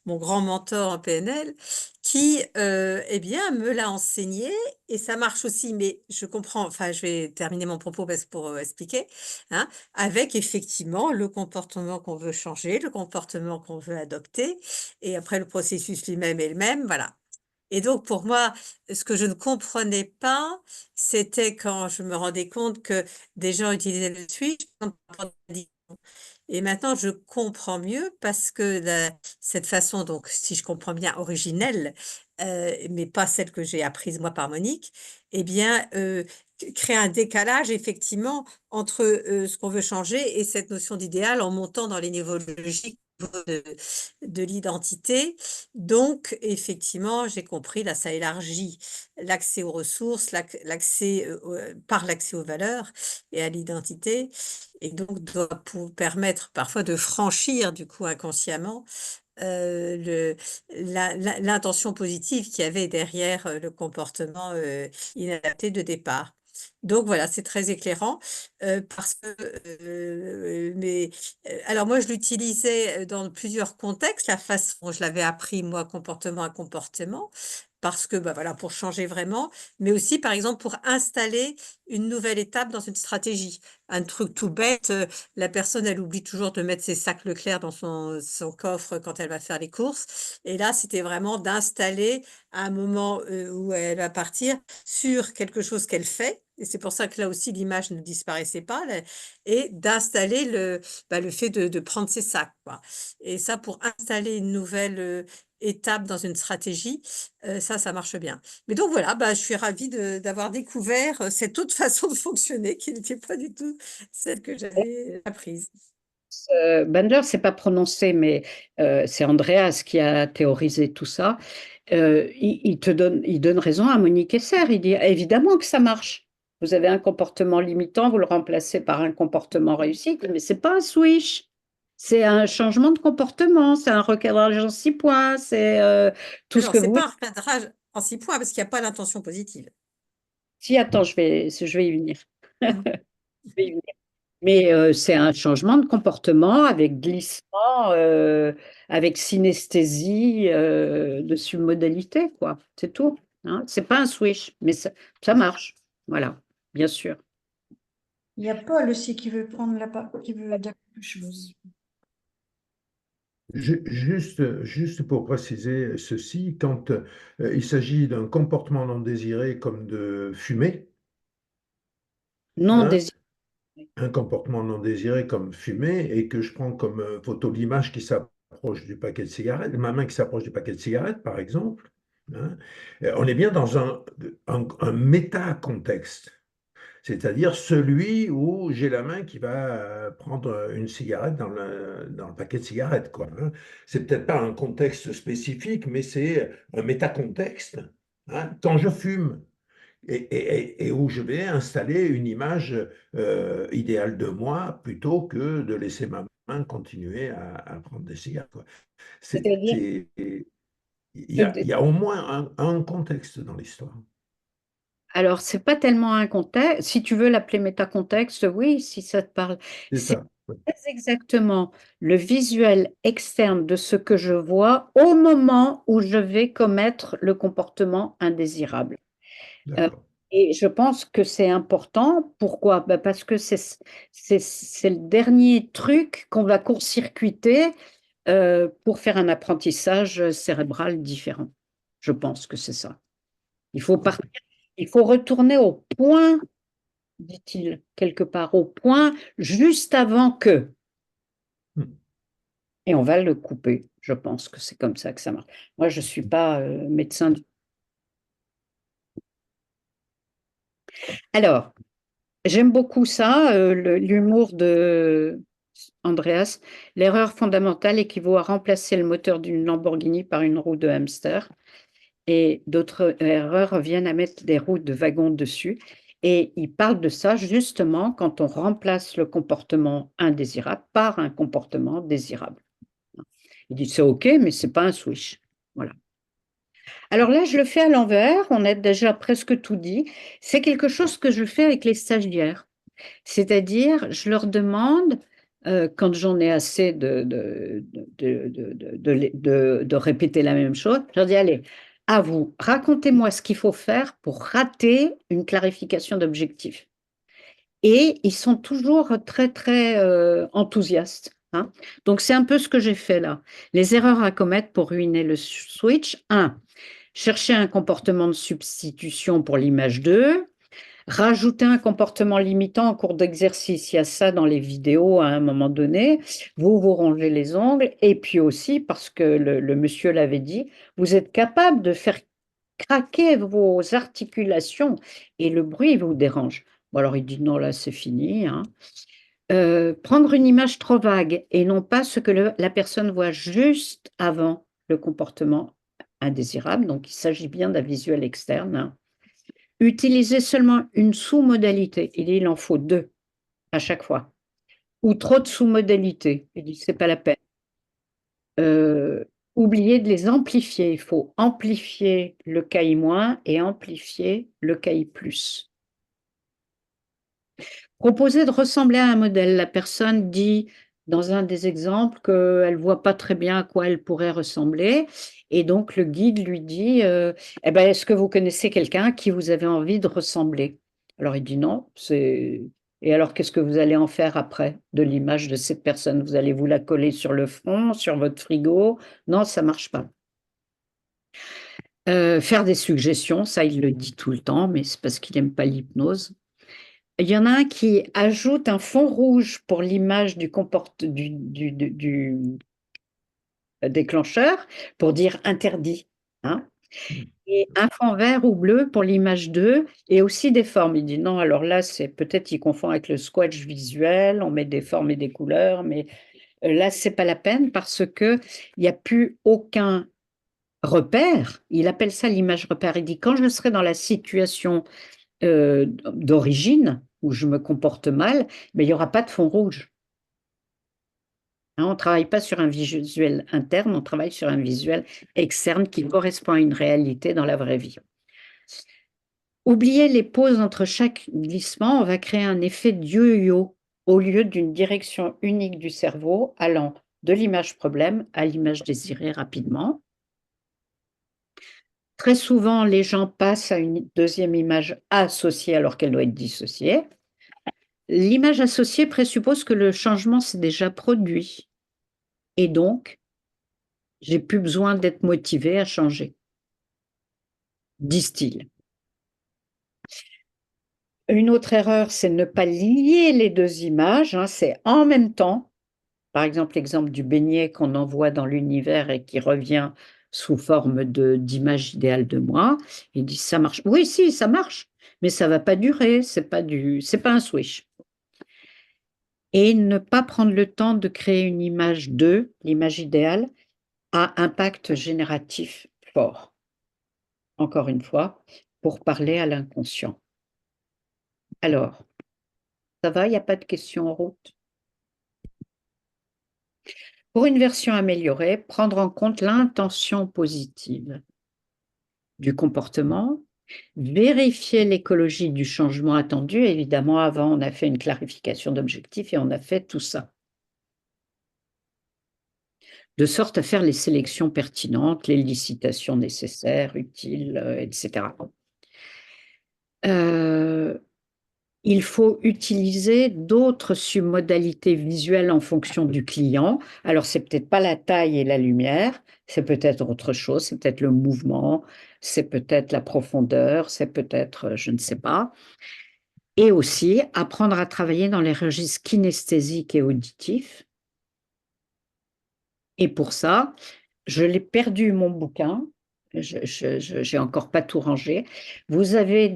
mon grand mentor en PNL, qui, eh bien, me l'a enseigné et ça marche aussi, mais je comprends, enfin, je vais terminer mon propos pour expliquer, hein, avec effectivement le comportement qu'on veut changer, le comportement qu'on veut adopter et après le processus lui-même est le même, voilà. Et donc pour moi, ce que je ne comprenais pas, c'était quand je me rendais compte que des gens utilisaient le switch comme contradiction. Et maintenant, je comprends mieux parce que cette façon, donc, si je comprends bien, originelle, mais pas celle que j'ai apprise moi par Monique, eh bien, crée un décalage effectivement entre ce qu'on veut changer et cette notion d'idéal en montant dans les niveaux logiques de l'identité. Donc, effectivement, j'ai compris, là, ça élargit l'accès aux ressources, par l'accès aux valeurs et à l'identité, et donc doit permettre parfois de franchir, du coup, inconsciemment, l'intention positive qu'il y avait derrière le comportement inadapté de départ. Donc voilà, c'est très éclairant parce que, alors moi je l'utilisais dans plusieurs contextes, la façon dont je l'avais appris moi, comportement à comportement, parce que bah voilà, pour changer vraiment, mais aussi par exemple pour installer une nouvelle étape dans une stratégie. Un truc tout bête, la personne elle oublie toujours de mettre ses sacs Leclerc dans son coffre quand elle va faire les courses. Et là, c'était vraiment d'installer à un moment où elle va partir sur quelque chose qu'elle fait. Et c'est pour ça que là aussi, l'image ne disparaissait pas. Et d'installer le fait de prendre ses sacs, quoi. Et ça, pour installer une nouvelle étape dans une stratégie, ça marche bien. Mais donc voilà, bah, je suis ravie d'avoir découvert cette autre façon de fonctionner qui n'était pas du tout celle que j'avais apprise. Bandler, c'est pas prononcé, mais c'est Andreas qui a théorisé tout ça. Il donne raison à Monique Esser. Il dit évidemment que ça marche. Vous avez un comportement limitant, vous le remplacez par un comportement réussi, mais c'est pas un switch. C'est un changement de comportement, c'est un recadrage en 6 points, c'est tout ce Alors, que c'est vous. pas un recadrage en 6 points parce qu'il n'y a pas l'intention positive. Si, attends, je vais y venir. Mhm. Je vais y venir. Mais c'est un changement de comportement avec glissement, avec synesthésie de submodalité, quoi. C'est tout. Hein. C'est pas un switch, mais ça marche. Voilà, bien sûr. Il y a Paul aussi qui veut prendre qui veut dire quelque chose. Juste pour préciser ceci, quand il s'agit d'un comportement non désiré comme de fumer, Non hein, désiré. un comportement non désiré comme fumer et que je prends comme photo l'image qui s'approche du paquet de cigarettes, ma main qui s'approche du paquet de cigarettes, par exemple, hein, on est bien dans un méta-contexte. C'est-à-dire celui où j'ai la main qui va prendre une cigarette dans le paquet de cigarettes, quoi. Hein. C'est peut-être pas un contexte spécifique, mais c'est un métacontexte. Hein, quand je fume et où je vais installer une image idéale de moi plutôt que de laisser ma main continuer à prendre des cigarettes, quoi. C'est-à-dire, Il y a au moins un contexte dans l'histoire. alors, c'est pas tellement un contexte. Si tu veux l'appeler métacontexte, oui, si ça te parle. C'est C'est ça. Ouais. très exactement le visuel externe de ce que je vois au moment où je vais commettre le comportement indésirable. Euh, D'accord. et je pense que c'est important. Pourquoi? Ben, parce que c'est le dernier truc qu'on va court-circuiter pour faire un apprentissage cérébral différent. Je pense que c'est ça. Il faut partir, il faut retourner au point, dit-il, quelque part, au point juste avant que. Hmm. Et on va le couper. Je pense que c'est comme ça que ça marche. Moi, je ne suis pas médecin. Alors, j'aime beaucoup ça, l'humour de Andreas. L'erreur fondamentale équivaut à remplacer le moteur d'une Lamborghini par une roue de hamster. Et d'autres erreurs reviennent à mettre des roues de wagon dessus. Et il parle de ça justement quand on remplace le comportement indésirable par un comportement désirable. Il dit c'est OK, mais c'est pas un switch. Voilà. Alors là, je le fais à l'envers. On a déjà presque tout dit. C'est quelque chose que je fais avec les stagiaires. C'est-à-dire, je leur demande, quand j'en ai assez de répéter la même chose, je leur dis, allez, à vous, racontez-moi ce qu'il faut faire pour rater une clarification d'objectif. Et ils sont toujours très, très enthousiastes. Hein. Donc, c'est un peu ce que j'ai fait là. Les erreurs à commettre pour ruiner le switch. 1. Chercher un comportement de substitution pour l'image 2. Rajouter un comportement limitant en cours d'exercice. Il y a ça dans les vidéos à un moment donné. Vous rongez les ongles. Et puis aussi, parce que le monsieur l'avait dit, vous êtes capable de faire craquer vos articulations et le bruit vous dérange. Bon, alors il dit non, là c'est fini. Hein. prendre une image trop vague et non pas ce que la personne voit juste avant le comportement indésirable. Donc, il s'agit bien d'un visuel externe, hein. Utiliser seulement une sous-modalité. Il en faut 2 à chaque fois. Ou trop de sous-modalités. Il dit, c'est pas la peine. Oublier de les amplifier. Il faut amplifier le KI- et amplifier le KI+. Proposer de ressembler à un modèle. La personne dit, dans un des exemples, qu'elle ne voit pas très bien à quoi elle pourrait ressembler. Et donc, le guide lui dit, eh ben, est-ce que vous connaissez quelqu'un à qui vous avez envie de ressembler? Alors, il dit non. Et alors, qu'est-ce que vous allez en faire après de l'image de cette personne? Vous allez vous la coller sur le front, sur votre frigo? Non, ça ne marche pas. Faire des suggestions, ça, il le dit tout le temps, mais c'est parce qu'il n'aime pas l'hypnose. Il y en a un qui ajoute un fond rouge pour l'image du déclencheur, pour dire interdit, hein, et un fond vert ou bleu pour l'image 2, et aussi des formes. Il dit non, alors là, c'est peut-être il confond avec le squash visuel, on met des formes et des couleurs, mais là, c'est pas la peine parce que il n'y a plus aucun repère. Il appelle ça l'image repère. Il dit quand je serai dans la situation d'origine, où je me comporte mal, mais il n'y aura pas de fond rouge. Hein, on ne travaille pas sur un visuel interne, on travaille sur un visuel externe qui correspond à une réalité dans la vraie vie. Oublier les pauses entre chaque glissement, on va créer un effet de yo-yo au lieu d'une direction unique du cerveau allant de l'image problème à l'image désirée rapidement. Très souvent, les gens passent à une deuxième image associée alors qu'elle doit être dissociée. L'image associée présuppose que le changement s'est déjà produit et donc, j'ai plus besoin d'être motivé à changer, disent-ils. Une autre erreur, c'est ne pas lier les 2 images, hein, c'est en même temps. Par exemple, l'exemple du beignet qu'on envoie dans l'univers et qui revient sous forme d'image idéale de moi. Il dit ça marche. Oui, si, ça marche, mais ça va pas durer, c'est pas un switch. Et ne pas prendre le temps de créer une image 2, l'image idéale, à impact génératif fort. Encore une fois, pour parler à l'inconscient. Alors, ça va, il n'y a pas de questions en route? Pour une version améliorée, prendre en compte l'intention positive du comportement, vérifier l'écologie du changement attendu. Évidemment, avant, on a fait une clarification d'objectifs et on a fait tout ça. De sorte à faire les sélections pertinentes, les licitations nécessaires, utiles, etc. Il faut utiliser d'autres submodalités visuelles en fonction du client. Alors, c'est peut-être pas la taille et la lumière, c'est peut-être autre chose, c'est peut-être le mouvement, c'est peut-être la profondeur, c'est peut-être, je ne sais pas. Et aussi, apprendre à travailler dans les registres kinesthésiques et auditifs. Et pour ça, je l'ai perdu, mon bouquin. J'ai encore pas tout rangé. Vous avez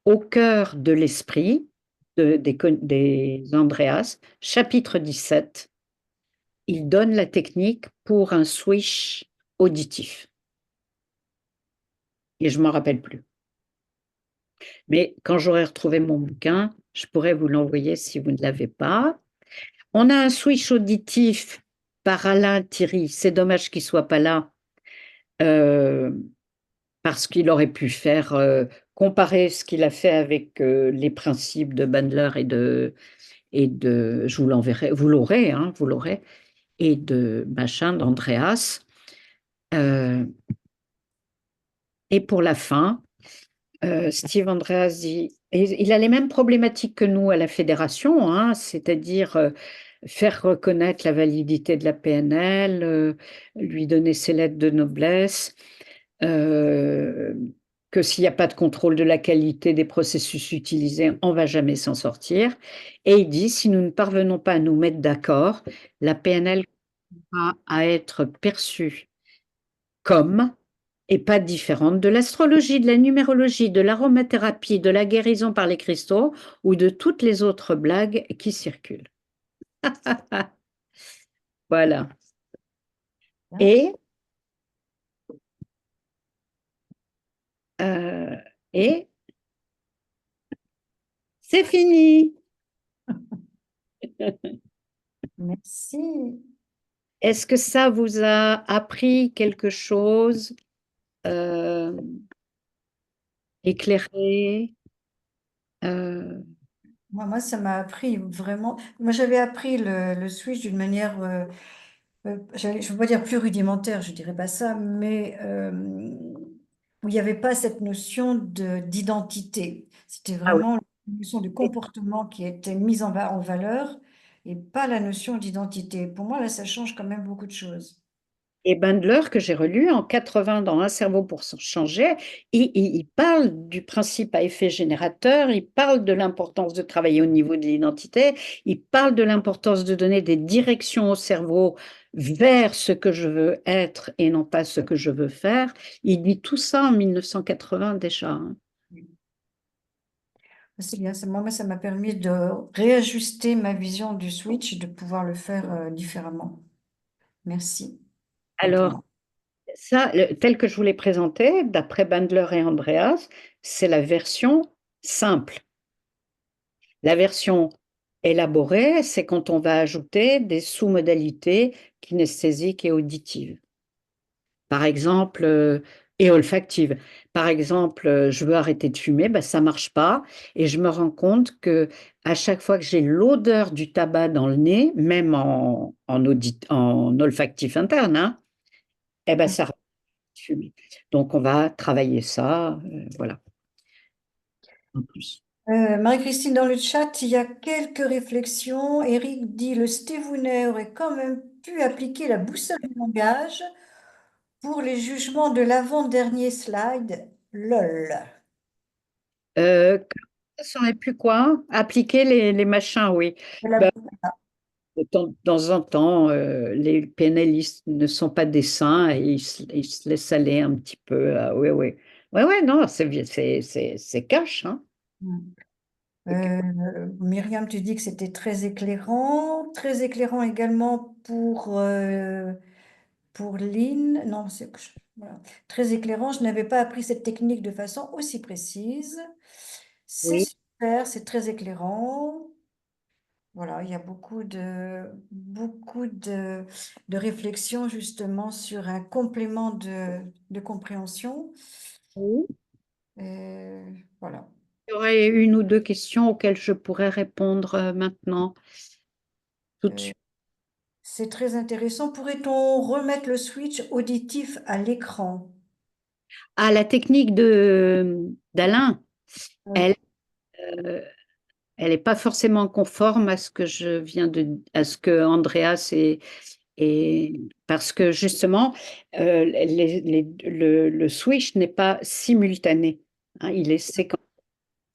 Au cœur de l'esprit des Andreas, chapitre 17, il donne la technique pour un switch auditif. Et je ne m'en rappelle plus. Mais quand j'aurai retrouvé mon bouquin, je pourrais vous l'envoyer si vous ne l'avez pas. On a un switch auditif par Alain Thierry. C'est dommage qu'il ne soit pas là. Parce qu'il aurait pu faire comparer ce qu'il a fait avec les principes de Bandler je vous l'enverrai, vous l'aurez, hein, vous l'aurez, et de machin, d'Andreas. Et pour la fin, Steve Andreas dit, et il a les mêmes problématiques que nous à la fédération, hein, c'est-à-dire faire reconnaître la validité de la PNL, lui donner ses lettres de noblesse, que s'il n'y a pas de contrôle de la qualité des processus utilisés, on ne va jamais s'en sortir. Et il dit, si nous ne parvenons pas à nous mettre d'accord, la PNL va à être perçue comme et pas différente de l'astrologie, de la numérologie, de l'aromathérapie, de la guérison par les cristaux ou de toutes les autres blagues qui circulent. Voilà. Bien. Et, euh, et c'est fini. Merci. Est-ce que ça vous a appris quelque chose, euh, éclairé? euh, Moi, ça m'a appris vraiment. Moi, j'avais appris le switch d'une manière, je ne veux pas dire plus rudimentaire, je dirais pas ça, mais où il n'y avait pas cette notion d'identité. C'était Ah oui. vraiment une notion de comportement qui était mise en valeur et pas la notion d'identité. Pour moi, là, ça change quand même beaucoup de choses. Et Bandler, que j'ai relu en 80 dans Un cerveau pour changer, il parle du principe à effet générateur, il parle de l'importance de travailler au niveau de l'identité, il parle de l'importance de donner des directions au cerveau vers ce que je veux être et non pas ce que je veux faire. Il dit tout ça en 1980 déjà, hein. C'est bien, moi, ça m'a permis de réajuster ma vision du switch et de pouvoir le faire différemment. Merci. Alors, Maintenant. ça, tel que je vous l'ai présenté, d'après Bandler et Andreas, c'est la version simple. La version élaborée, c'est quand on va ajouter des sous-modalités kinesthésiques et auditives. Par exemple, et olfactives. Par exemple, je veux arrêter de fumer, ben, ça ne marche pas. Et je me rends compte que à chaque fois que j'ai l'odeur du tabac dans le nez, même en olfactif interne, hein, eh ben, ça arrête de fumer. Donc, on va travailler ça, voilà, en plus. Marie-Christine, dans le chat, il y a quelques réflexions. Eric dit, le Stévounet aurait quand même pu appliquer la boussole du langage pour les jugements de l'avant-dernier slide. LOL. Ça aurait pu quoi? Appliquer les machins, oui. La- Ben, de temps en temps, les pénalistes ne sont pas des saints et ils se laissent aller un petit peu. Oui, oui. Oui, oui, non, c'est cash, hein. Myriam, tu dis que c'était très éclairant également pour Lynn. Non, voilà. Très éclairant. Je n'avais pas appris cette technique de façon aussi précise. C'est Oui. super, c'est très éclairant. Voilà, il y a beaucoup de réflexions justement sur un complément de compréhension. Oui. Voilà. Il y aurait une ou deux questions auxquelles je pourrais répondre maintenant, tout de Euh, suite. c'est très intéressant. Pourrait-on remettre le switch auditif à l'écran? Ah, la technique d'Alain, Oui. elle, euh, elle n'est pas forcément conforme à ce que à ce que Andreas et parce que justement, le switch n'est pas simultané, hein, il est séquentiel.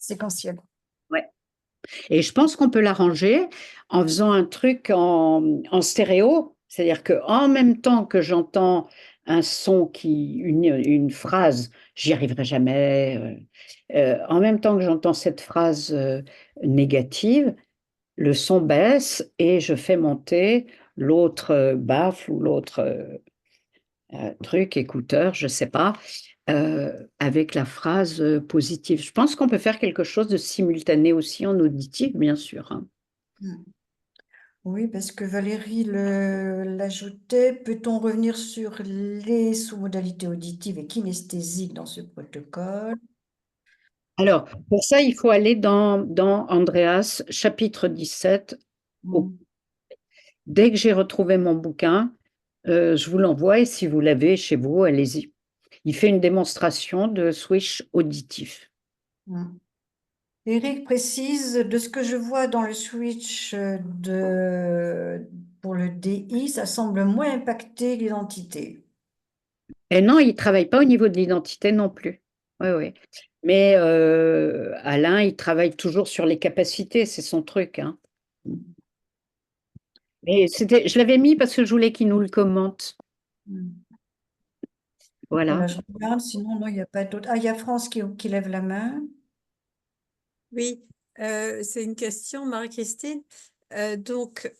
Séquentiel. Ouais. Et je pense qu'on peut l'arranger en faisant un truc en stéréo, c'est-à-dire qu'en même temps que j'entends un son une phrase, j'y arriverai jamais. En même temps que j'entends cette phrase négative, le son baisse et je fais monter l'autre baffle ou l'autre truc, écouteur, je ne sais pas, avec la phrase positive. Je pense qu'on peut faire quelque chose de simultané aussi en auditif, bien sûr, hein. Oui, parce que Valérie l'ajoutait. Peut-on revenir sur les sous-modalités auditives et kinesthésiques dans ce protocole? Alors, pour ça, il faut aller dans Andreas, chapitre 17. Au- Mm. Dès que j'ai retrouvé mon bouquin, je vous l'envoie et si vous l'avez chez vous, allez-y. Il fait une démonstration de switch auditif. Mm. Eric précise, de ce que je vois dans le switch pour le DI, ça semble moins impacter l'identité. Et non, il ne travaille pas au niveau de l'identité non plus. Oui, oui. Mais Alain, il travaille toujours sur les capacités, c'est son truc, hein. Mais je l'avais mis parce que je voulais qu'il nous le commente. Mm. Voilà. Voilà, je regarde, sinon, non, il n'y a pas d'autre. Ah, il y a France qui lève la main. Oui, c'est une question, Marie-Christine. Donc,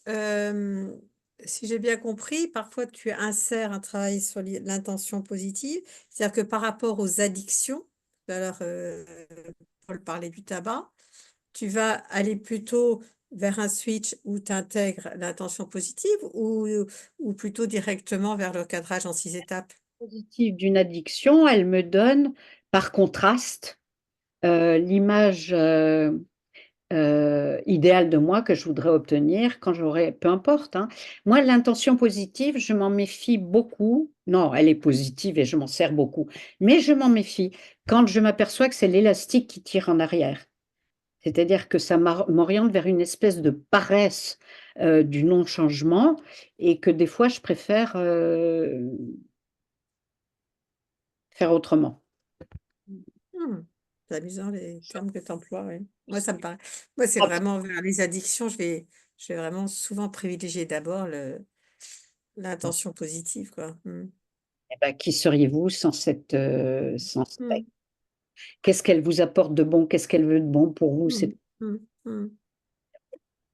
si j'ai bien compris, parfois tu insères un travail sur l'intention positive, c'est-à-dire que par rapport aux addictions, alors Paul parlait du tabac, tu vas aller plutôt vers un switch où tu intègres l'intention positive ou plutôt directement vers le cadrage en 6 étapes? Positive d'une addiction, elle me donne, par contraste, l'image idéale de moi que je voudrais obtenir quand j'aurai, peu importe, hein. Moi, l'intention positive, je m'en méfie beaucoup. Non, elle est positive et je m'en sers beaucoup, mais je m'en méfie quand je m'aperçois que c'est l'élastique qui tire en arrière. C'est-à-dire que ça m'oriente vers une espèce de paresse du non-changement et que des fois, je préfère faire autrement. C'est amusant les termes que tu emploies, oui. Moi, ça me paraît. Moi, c'est Ah, vraiment vers les addictions, je vais vraiment souvent privilégier d'abord l'intention positive, quoi. eh ben, qui seriez-vous sans sans Mm. qu'est-ce qu'elle vous apporte de bon? Qu'est-ce qu'elle veut de bon pour vous? Mm. Mm. Mm.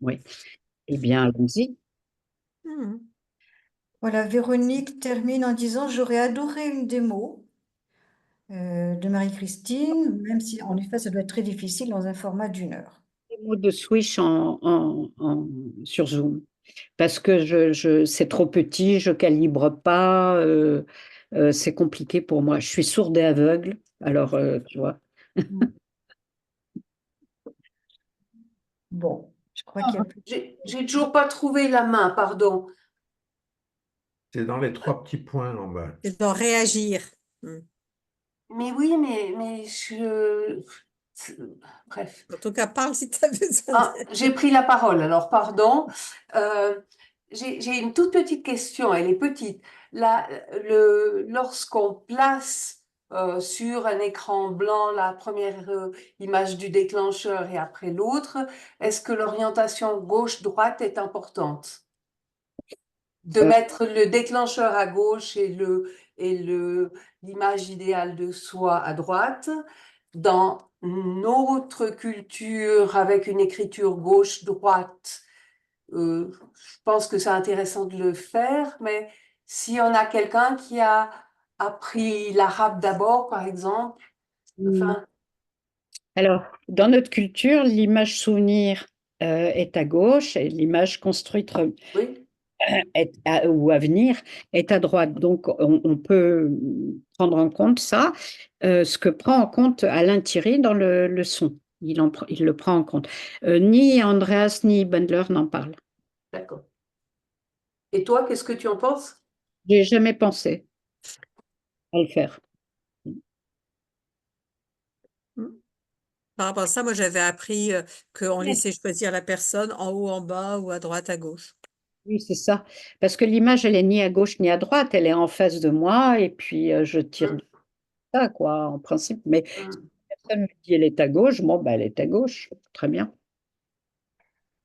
Oui. Eh bien, allons-y. Mm. Voilà, Véronique termine en disant, j'aurais adoré une démo de Marie-Christine, même si en effet ça doit être très difficile dans un format d'1 heure. Des mots de switch sur Zoom. Parce que c'est trop petit, je calibre pas, c'est compliqué pour moi. Je suis sourde et aveugle, alors tu vois. Bon, je crois qu'il y a plus. J'ai toujours pas trouvé la main, pardon. C'est dans les 3 petits points en bas. Je dois réagir. Mais oui, mais bref. En tout cas, parle si tu as besoin. Ah, j'ai pris la parole, alors pardon. J'ai une toute petite question, elle est petite. Là, lorsqu'on place sur un écran blanc la première image du déclencheur et après l'autre, est-ce que l'orientation gauche-droite est importante? De mettre le déclencheur à gauche et l'image idéale de soi à droite. Dans notre culture, avec une écriture gauche-droite, je pense que c'est intéressant de le faire, mais si on a quelqu'un qui a appris l'arabe d'abord, par exemple, enfin, Alors, dans notre culture, l'image souvenir est à gauche et l'image construite oui, ou à venir est à droite. Donc, on peut prendre en compte ça, ce que prend en compte Alain Thierry dans le son. Il le prend en compte. Ni Andreas ni Bandler n'en parlent. d'accord. Et toi, qu'est-ce que tu en penses? J'ai jamais pensé à le faire. Par rapport à ça, moi, j'avais appris qu'on laissait choisir la personne en haut, en bas ou à droite, à gauche. Oui, c'est ça. Parce que l'image, elle est ni à gauche ni à droite, elle est en face de moi et puis je tire de ça, quoi, en principe. Mais si personne me dit elle est à gauche, bon, ben, elle est à gauche. Très bien.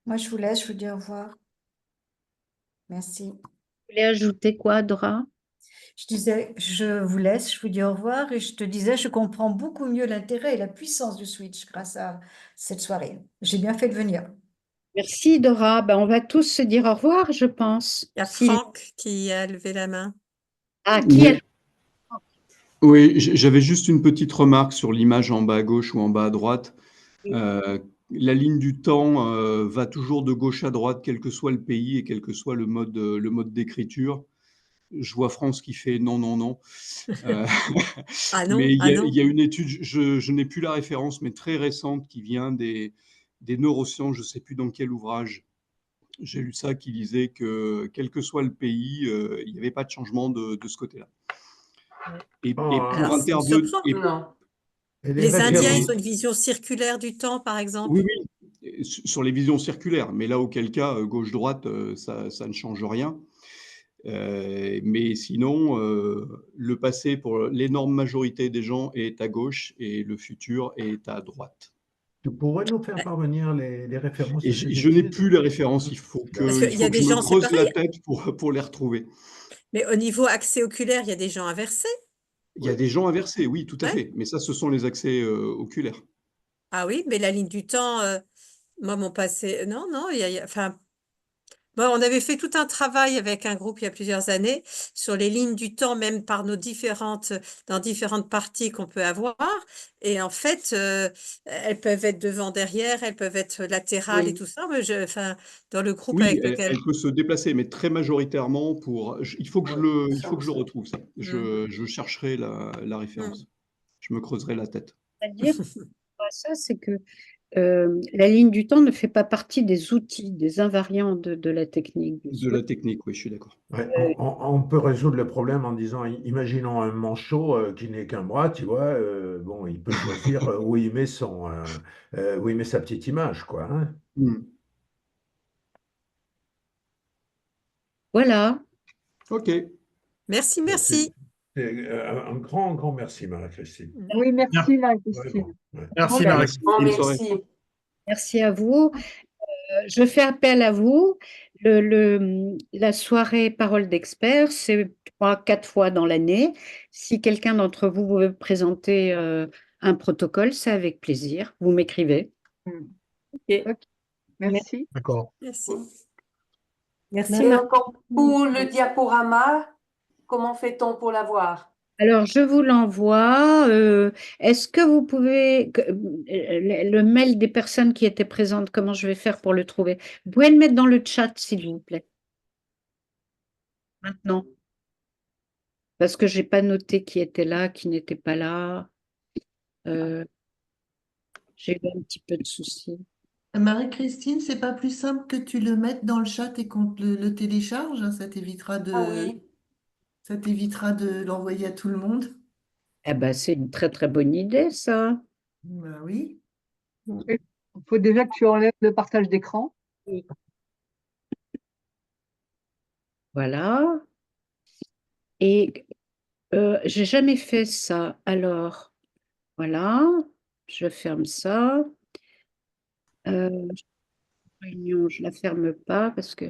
Moi, je vous laisse, je vous dis au revoir. Merci. Vous voulez ajouter quoi, Dora? Je disais, je vous laisse, je vous dis au revoir et je te disais, je comprends beaucoup mieux l'intérêt et la puissance du switch grâce à cette soirée. J'ai bien fait de venir. Merci, Dora. Ben, on va tous se dire au revoir, je pense. Il y a Si- Franck qui a levé la main. Ah, qui est... Oui, j'avais juste une petite remarque sur l'image en bas à gauche ou en bas à droite. La ligne du temps va toujours de gauche à droite, quel que soit le pays et quel que soit le mode d'écriture. Je vois France qui fait non, non, non. Ah non, Mais il ah non. y a une étude, je n'ai plus la référence, mais très récente, qui vient des neurosciences, je ne sais plus dans quel ouvrage. J'ai lu ça, qui disait que quel que soit le pays, il n'y avait pas de changement de ce côté-là. Et Alors, pour ça me intervenir, surprend. Non. Les Indiens, ils ont une vision circulaire du temps, par exemple. oui, oui, sur les visions circulaires, mais là, auquel cas, gauche-droite, ça ne change rien. Mais sinon, le passé, pour l'énorme majorité des gens, est à gauche et le futur est à droite. Tu pourrais nous faire parvenir les références Et de ces je n'ai études? plus les références, il faut que, Parce qu'il y a des je me gens, c'est creuse la pareil. tête pour les retrouver. Mais au niveau accès oculaire, il y a des gens inversés. Il y a des gens inversés, oui, tout à Ouais. fait. Mais ça, ce sont les accès oculaires. Ah oui, mais la ligne du temps, Moi, mon passé, non, non, enfin, bon, on avait fait tout un travail avec un groupe il y a plusieurs années sur les lignes du temps, même par dans différentes parties qu'on peut avoir. Et en fait, elles peuvent être devant, derrière, elles peuvent être latérales et Oui. tout ça. Mais enfin, dans le groupe Oui, avec lequel. elle peut se déplacer, mais très majoritairement il faut que Ouais, il faut que je le retrouve, ça. Mm, Je chercherai la référence. Je me creuserai la tête. C'est-à-dire, ça, c'est que la ligne du temps ne fait pas partie des outils, des invariants de la technique du De switch. la technique, oui, je suis d'accord. Ouais, Euh, on peut résoudre le problème en disant, imaginons un manchot qui n'est qu'un bras, tu vois, bon, il peut choisir où il met sa petite image, quoi, hein. Hmm. voilà. Ok, Merci, C'est merci. un grand, grand merci, Marie-Christine. Oui, merci Vraiment. Marie-Christine. Ouais. Merci Bon, Marie. merci. Grand Bonne soirée. merci. Merci à vous. Je fais appel à vous. La soirée Parole d'experts, c'est 3, 4 fois dans l'année. Si quelqu'un d'entre vous veut présenter un protocole, c'est avec plaisir. Vous m'écrivez. Ok, merci. D'accord. merci. Merci, Et Marie. encore pour le diaporama, comment fait-on pour l'avoir? Alors, je vous l'envoie. Est-ce que vous pouvez, le mail des personnes qui étaient présentes, comment je vais faire pour le trouver? Vous pouvez le mettre dans le chat, s'il vous plaît, maintenant. Parce que j'ai pas noté qui était là, qui n'était pas là. Euh, j'ai eu un petit peu de soucis. Marie-Christine, c'est pas plus simple que tu le mettes dans le chat et qu'on te le télécharge? Ah oui. Ça t'évitera de l'envoyer à tout le monde. Eh ben, c'est une très très bonne idée, ça. Bah oui. Il faut déjà que tu enlèves le partage d'écran. Voilà. Et j'ai jamais fait ça. Alors, voilà. Je ferme ça. Euh, réunion, je la ferme pas parce que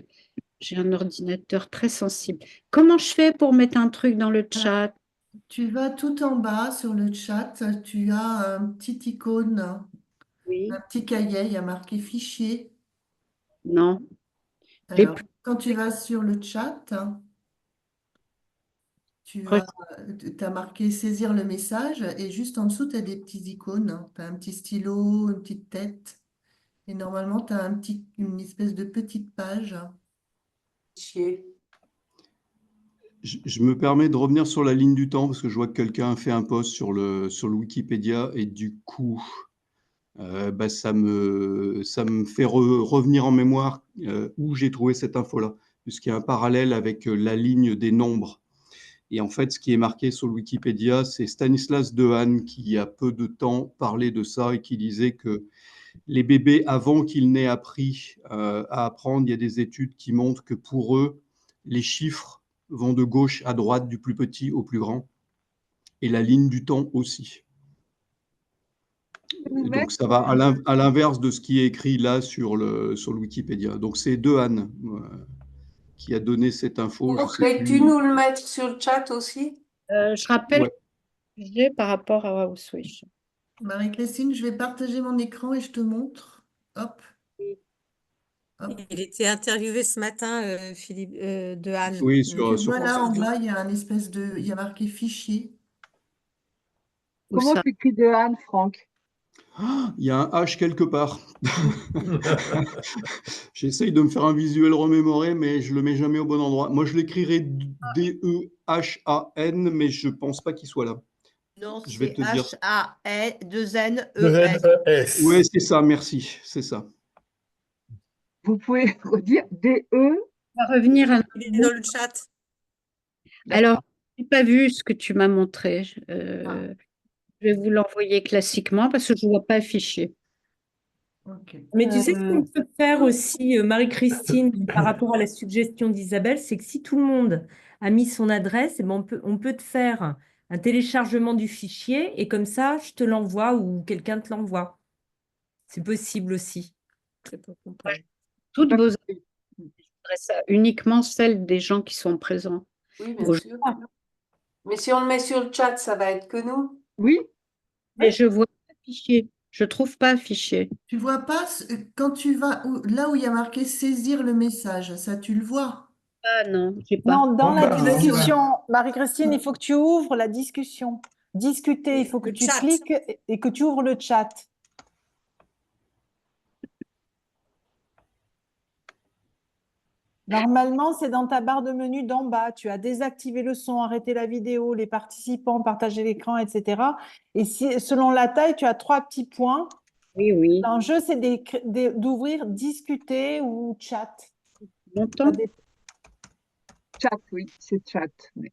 j'ai un ordinateur très sensible. Comment je fais pour mettre un truc dans le chat? Tu vas tout en bas sur le chat, tu as un petit icône, Oui. un petit cahier, il y a marqué fichier. Non. Les Alors, plus- quand tu vas sur le chat, tu as marqué saisir le message et juste en dessous, tu as des petits icônes. Tu as un petit stylo, une petite tête. Et normalement, tu as une espèce de petite page. Chier. Je me permets de revenir sur la ligne du temps parce que je vois que quelqu'un a fait un post sur le Wikipédia et du coup, bah, ça me fait revenir en mémoire où j'ai trouvé cette info-là, puisqu'il y a un parallèle avec la ligne des nombres. Et en fait, ce qui est marqué sur le Wikipédia, c'est Stanislas Dehaene qui, il y a peu de temps, parlait de ça et qui disait que les bébés, avant qu'ils n'aient appris à apprendre, il y a des études qui montrent que pour eux, les chiffres vont de gauche à droite, du plus petit au plus grand, et la ligne du temps aussi. Nous Donc mettre, ça va à l'inverse de ce qui est écrit là sur le Wikipédia. Donc c'est Dehaene qui a donné cette info. Je sais Pourrais-tu plus. nous le mettre sur le chat aussi? je rappelle Ouais. le sujet par rapport au Switch. Marie-Christine, je vais partager mon écran et je te montre. Hop, hop. Il était interviewé ce matin, Philippe Dehaene. Oui, Tu sur vois France là en Info. bas, il y a marqué fichier. Où comment ça? tu écris de Anne, Franck? Il y a un H quelque part. J'essaye de me faire un visuel remémoré, mais je le mets jamais au bon endroit. Moi, je l'écrirais D-E-H-A-N, mais je pense pas qu'il soit là. Non, Je vais c'est te dire. H-A-N-2-N-E-S. Ouais, c'est ça, merci, c'est ça. Vous pouvez redire DE. On va revenir à Il est dans le chat. Alors, je n'ai pas vu ce que tu m'as montré. Ah, Je vais vous l'envoyer classiquement parce que je ne vois pas affiché. ok. Mais tu sais ce qu'on peut faire aussi, Marie-Christine, par rapport à la suggestion d'Isabelle, c'est que si tout le monde a mis son adresse, eh ben on peut te faire un téléchargement du fichier et comme ça, je te l'envoie ou quelqu'un te l'envoie. C'est possible aussi. C'est pas compris. Toutes vos je voudrais ça uniquement celles des gens qui sont présents. Oui, bien Aujourd'hui. sûr. Mais si on le met sur le chat, ça va être que nous. Oui, Mais je vois pas affiché. Je trouve pas fichier. Tu vois pas, quand tu vas là où il y a marqué saisir le message, ça tu le vois. Ah non, j'ai pas. Non, dans En la bas, en bas. discussion, Marie-Christine, il faut que tu ouvres la discussion. Discuter, il faut que Le tu chat. cliques et que tu ouvres le chat. Normalement, c'est dans ta barre de menu d'en bas. Tu as désactivé le son, arrêté la vidéo, les participants, partager l'écran, etc. Et si, selon la taille, tu as 3 petits points. Oui, oui. L'enjeu, c'est d'ouvrir discuter ou chat. Longtemps. Chat, oui, c'est chat. Oui.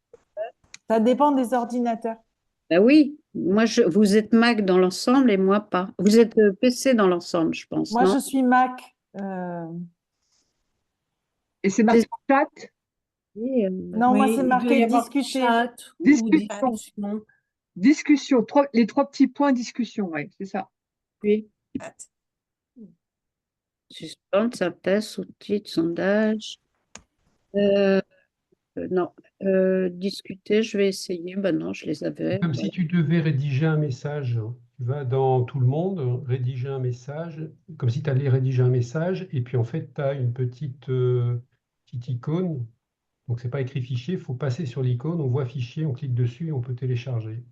Ça dépend des ordinateurs. Bah oui, vous êtes Mac dans l'ensemble et moi pas. Vous êtes PC dans l'ensemble, je pense, Moi, non? je suis Mac. Et c'est marqué chat, Oui, Non, moi, Oui, c'est il doit marqué y avoir discuter. chat ou discussion, discussion. discussion, les 3 petits points discussion, oui, c'est ça. oui. Chat. Suspendre, synthèse, sous-titres, sondage. Non. Discuter, je vais essayer. Ben non, je les avais. Comme Voilà. si tu devais rédiger un message. Tu vas dans tout le monde, rédiger un message, comme si tu allais rédiger un message, et puis en fait, tu as une petite icône. Donc, c'est pas écrit fichier, il faut passer sur l'icône, on voit fichier, on clique dessus et on peut télécharger.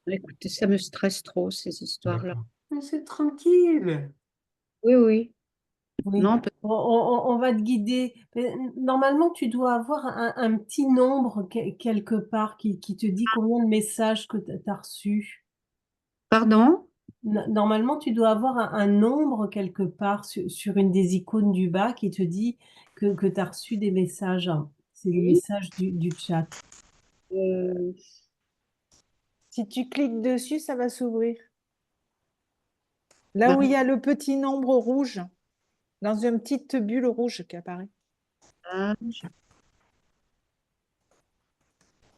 Écoutez, ça me stresse trop, ces histoires-là. D'accord. Mais c'est tranquille. Oui, oui. Oui. Non, On va te guider. Mais normalement, tu dois avoir un petit nombre quelque part qui te dit combien de messages que tu as reçus. pardon? Normalement, tu dois avoir un nombre quelque part sur une des icônes du bas qui te dit que tu as reçu des messages. C'est les messages du chat. Si tu cliques dessus, ça va s'ouvrir. Là où il y a le petit nombre rouge, dans une petite bulle rouge qui apparaît.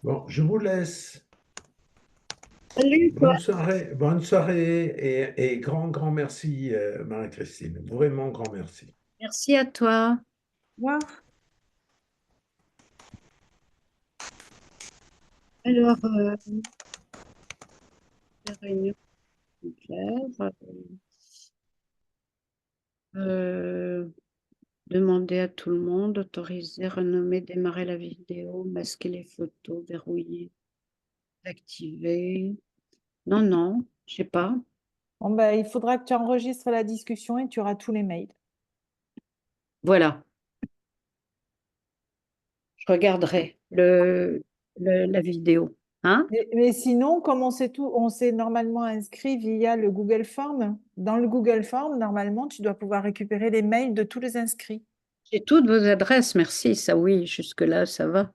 Bon, je vous laisse. Salut, Bonne soirée et grand merci, Marie-Christine. Vraiment grand merci. merci à toi. Au revoir. Alors, la réunion claire. Demander à tout le monde, autoriser, renommer, démarrer la vidéo, masquer les photos, verrouiller, activer. Non, non, je sais pas. Bon, ben, il faudra que tu enregistres la discussion et tu auras tous les mails. Voilà. Je regarderai la vidéo. Hein? Mais sinon, comme on s'est normalement inscrit via le Google Form, dans le Google Form, normalement, tu dois pouvoir récupérer les mails de tous les inscrits. J'ai toutes vos adresses, merci. Ça, oui, jusque-là, ça va.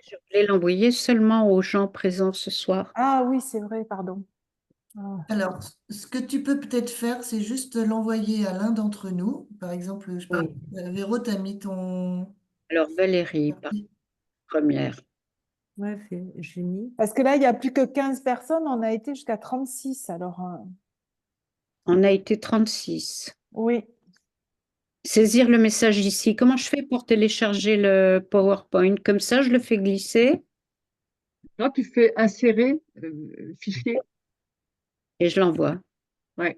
Je voulais l'envoyer seulement aux gens présents ce soir. Ah oui, c'est vrai, pardon. Alors, ce que tu peux peut-être faire, c'est juste l'envoyer à l'un d'entre nous. Par exemple, je sais pas, Véro, tu as mis ton... Alors, Valérie, première. Ouais, j'ai mis. Parce que là, il n'y a plus que 15 personnes, on a été jusqu'à 36. Alors, On a été 36. oui. Saisir le message ici. Comment je fais pour télécharger le PowerPoint? Comme ça, je le fais glisser Là, tu fais insérer fichier. et je l'envoie. Ouais.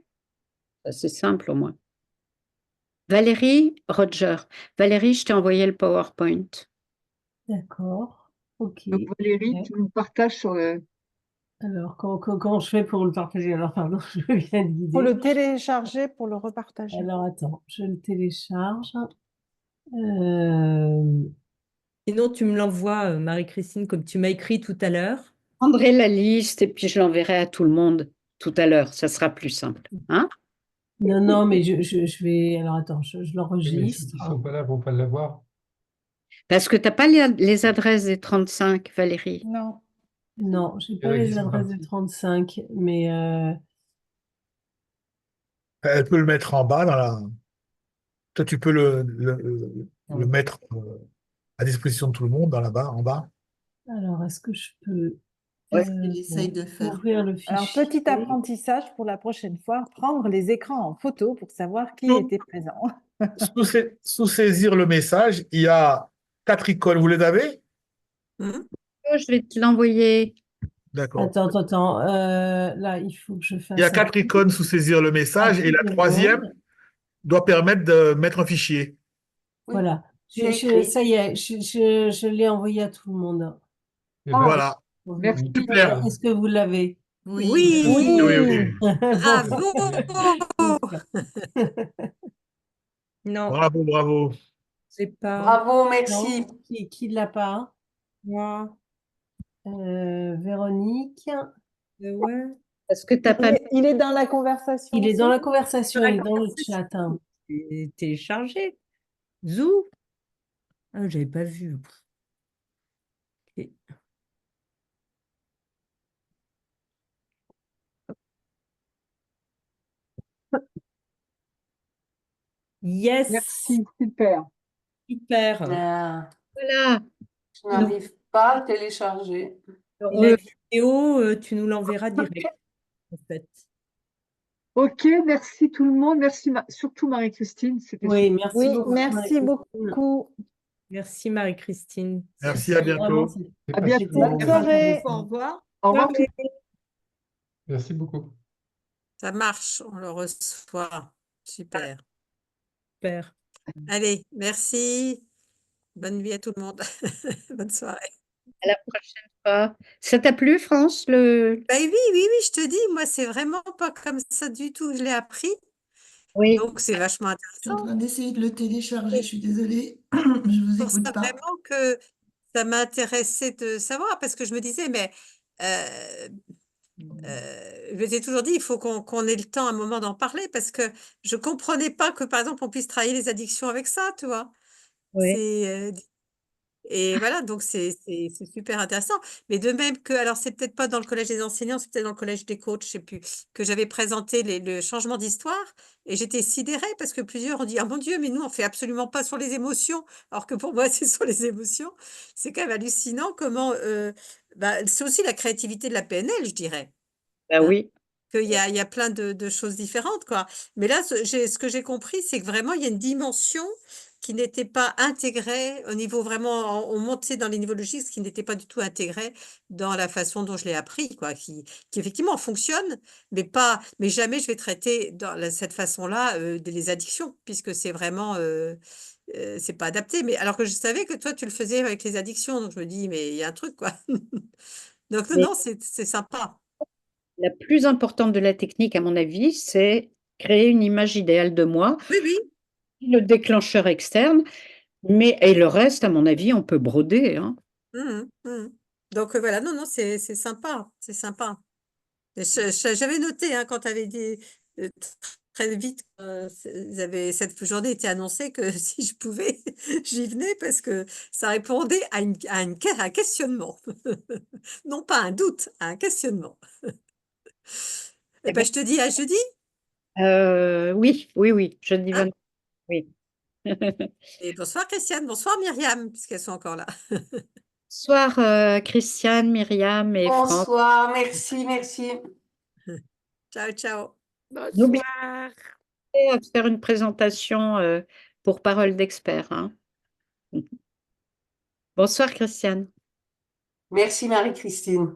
C'est simple au moins. Valérie, Roger. Valérie, je t'ai envoyé le PowerPoint. D'accord. Ok. Donc, Valérie, tu nous partages sur le. Alors, comment je fais pour le partager? Alors, pardon, je viens de guider. Pour le télécharger, pour le repartager. Alors, attends, je le télécharge. Sinon, tu me l'envoies, Marie-Christine, comme tu m'as écrit tout à l'heure. Je prendrai la liste et puis je l'enverrai à tout le monde tout à l'heure. Ça sera plus simple. Hein? Non, mais je vais. Alors, attends, je Mais ceux l'enregistre. qui ne sont pas là ne vont pas l'avoir. Parce que tu n'as pas les adresses des 35, Valérie. Non. Non, je n'ai Il y pas en a qui les sont adresses partis. des 35, mais Elle peut le mettre en bas dans la. Toi, tu peux le mettre à disposition de tout le monde dans la barre en bas. alors, est-ce que je peux Qu'est-ce qu'il essaye de faire? ouvrir le fichier? Alors, petit apprentissage pour la prochaine fois, prendre les écrans en photo pour savoir qui était présent. Sous saisir le message, il y a 4 icônes. Vous les avez? Oh, je vais te l'envoyer. D'accord. Attends. Là, il faut que je Il y fasse a un 4 icônes sous saisir le message et la troisième seconde. doit permettre de mettre un fichier. Oui, Voilà. j'ai écrit. Ça y est, je l'ai envoyé à tout le monde. Eh Ah, ben, Voilà. merci. Super. Est-ce que vous l'avez? Oui. Oui, oui, Oui, oui. Bon. Bravo! non, Bravo, bravo. c'est pas Bravo, merci. Non, qui l'a pas? moi. Véronique. Ouais. Parce que tu n'as pas mis. Il est dans la conversation Il est aussi? dans la conversation, il est dans le chat. Hein. C'est téléchargé. Zou. Ah, j'avais pas vu. Ok. Yes, Merci, super. super. Ah, Voilà. je n'arrive pas à télécharger. Et la vidéo, tu nous l'enverras direct, en fait. Ok, merci tout le monde. Merci surtout Marie-Christine. C'était Oui, super. merci Oui, beaucoup. merci Marie-Christine. beaucoup. Merci Marie-Christine. Merci, à Vraiment, bientôt. c'est À bientôt. c'était Bonne très soirée. intéressant. Au revoir. Au revoir. Soirée. Merci beaucoup. Ça marche, on le reçoit. Super. Super. Allez, merci. Bonne nuit à tout le monde. Bonne soirée. À la prochaine fois. Ça t'a plu, France, le... Bah oui, je te dis, moi, c'est vraiment pas comme ça du tout que je l'ai appris. Oui. Donc, c'est vachement Je suis en intéressant. train d'essayer de le télécharger, je suis désolée. Je vous Pour ça, écoute pas. vraiment que ça m'intéressait de savoir, parce que je me disais, mais je m'étais toujours dit, il faut qu'on ait le temps à un moment d'en parler, parce que je comprenais pas que, par exemple, on puisse travailler les addictions avec ça, tu vois. Oui. Et voilà, donc c'est super intéressant. Mais de même que, alors c'est peut-être pas dans le collège des enseignants, c'est peut-être dans le collège des coachs, je sais plus, que j'avais présenté le changement d'histoire et j'étais sidérée parce que plusieurs ont dit, ah mon Dieu, mais nous on fait absolument pas sur les émotions, alors que pour moi c'est sur les émotions. C'est quand même hallucinant comment, c'est aussi la créativité de la PNL, je dirais. Bah Hein, oui. qu'il y a plein de choses différentes, quoi. Mais là, ce que j'ai compris, c'est que vraiment, il y a une dimension qui n'était pas intégrée au niveau vraiment, on montait dans les niveaux logiques, ce qui n'était pas du tout intégré dans la façon dont je l'ai appris, quoi, qui effectivement fonctionne, mais jamais je vais traiter cette façon-là les addictions, puisque c'est vraiment, c'est pas adapté. Mais alors que je savais que toi, tu le faisais avec les addictions, donc je me dis, mais il y a un truc, quoi. Donc Mais non, c'est sympa. la plus importante de la technique, à mon avis, c'est créer une image idéale de moi, Oui, oui. le déclencheur externe, mais et le reste, à mon avis, on peut broder, hein. Mhm, mhm. Donc voilà, non, non, c'est sympa, c'est sympa. Et j'avais noté hein, quand tu avais dit très vite, cette journée était annoncée que si je pouvais, j'y venais parce que ça répondait à un questionnement. Non pas un doute, à un questionnement. Eh Eh ben, ben, je te dis à jeudi. oui, jeudi Hein 20, oui. et bonsoir Christiane, bonsoir Myriam, puisqu'elles sont encore là. Bonsoir, Christiane, Myriam et Franck. Bonsoir, merci. Ciao, ciao. N'oubliez Bonsoir. pas de faire une présentation pour Parole d'expert, hein. Bonsoir, Christiane. Merci Marie-Christine.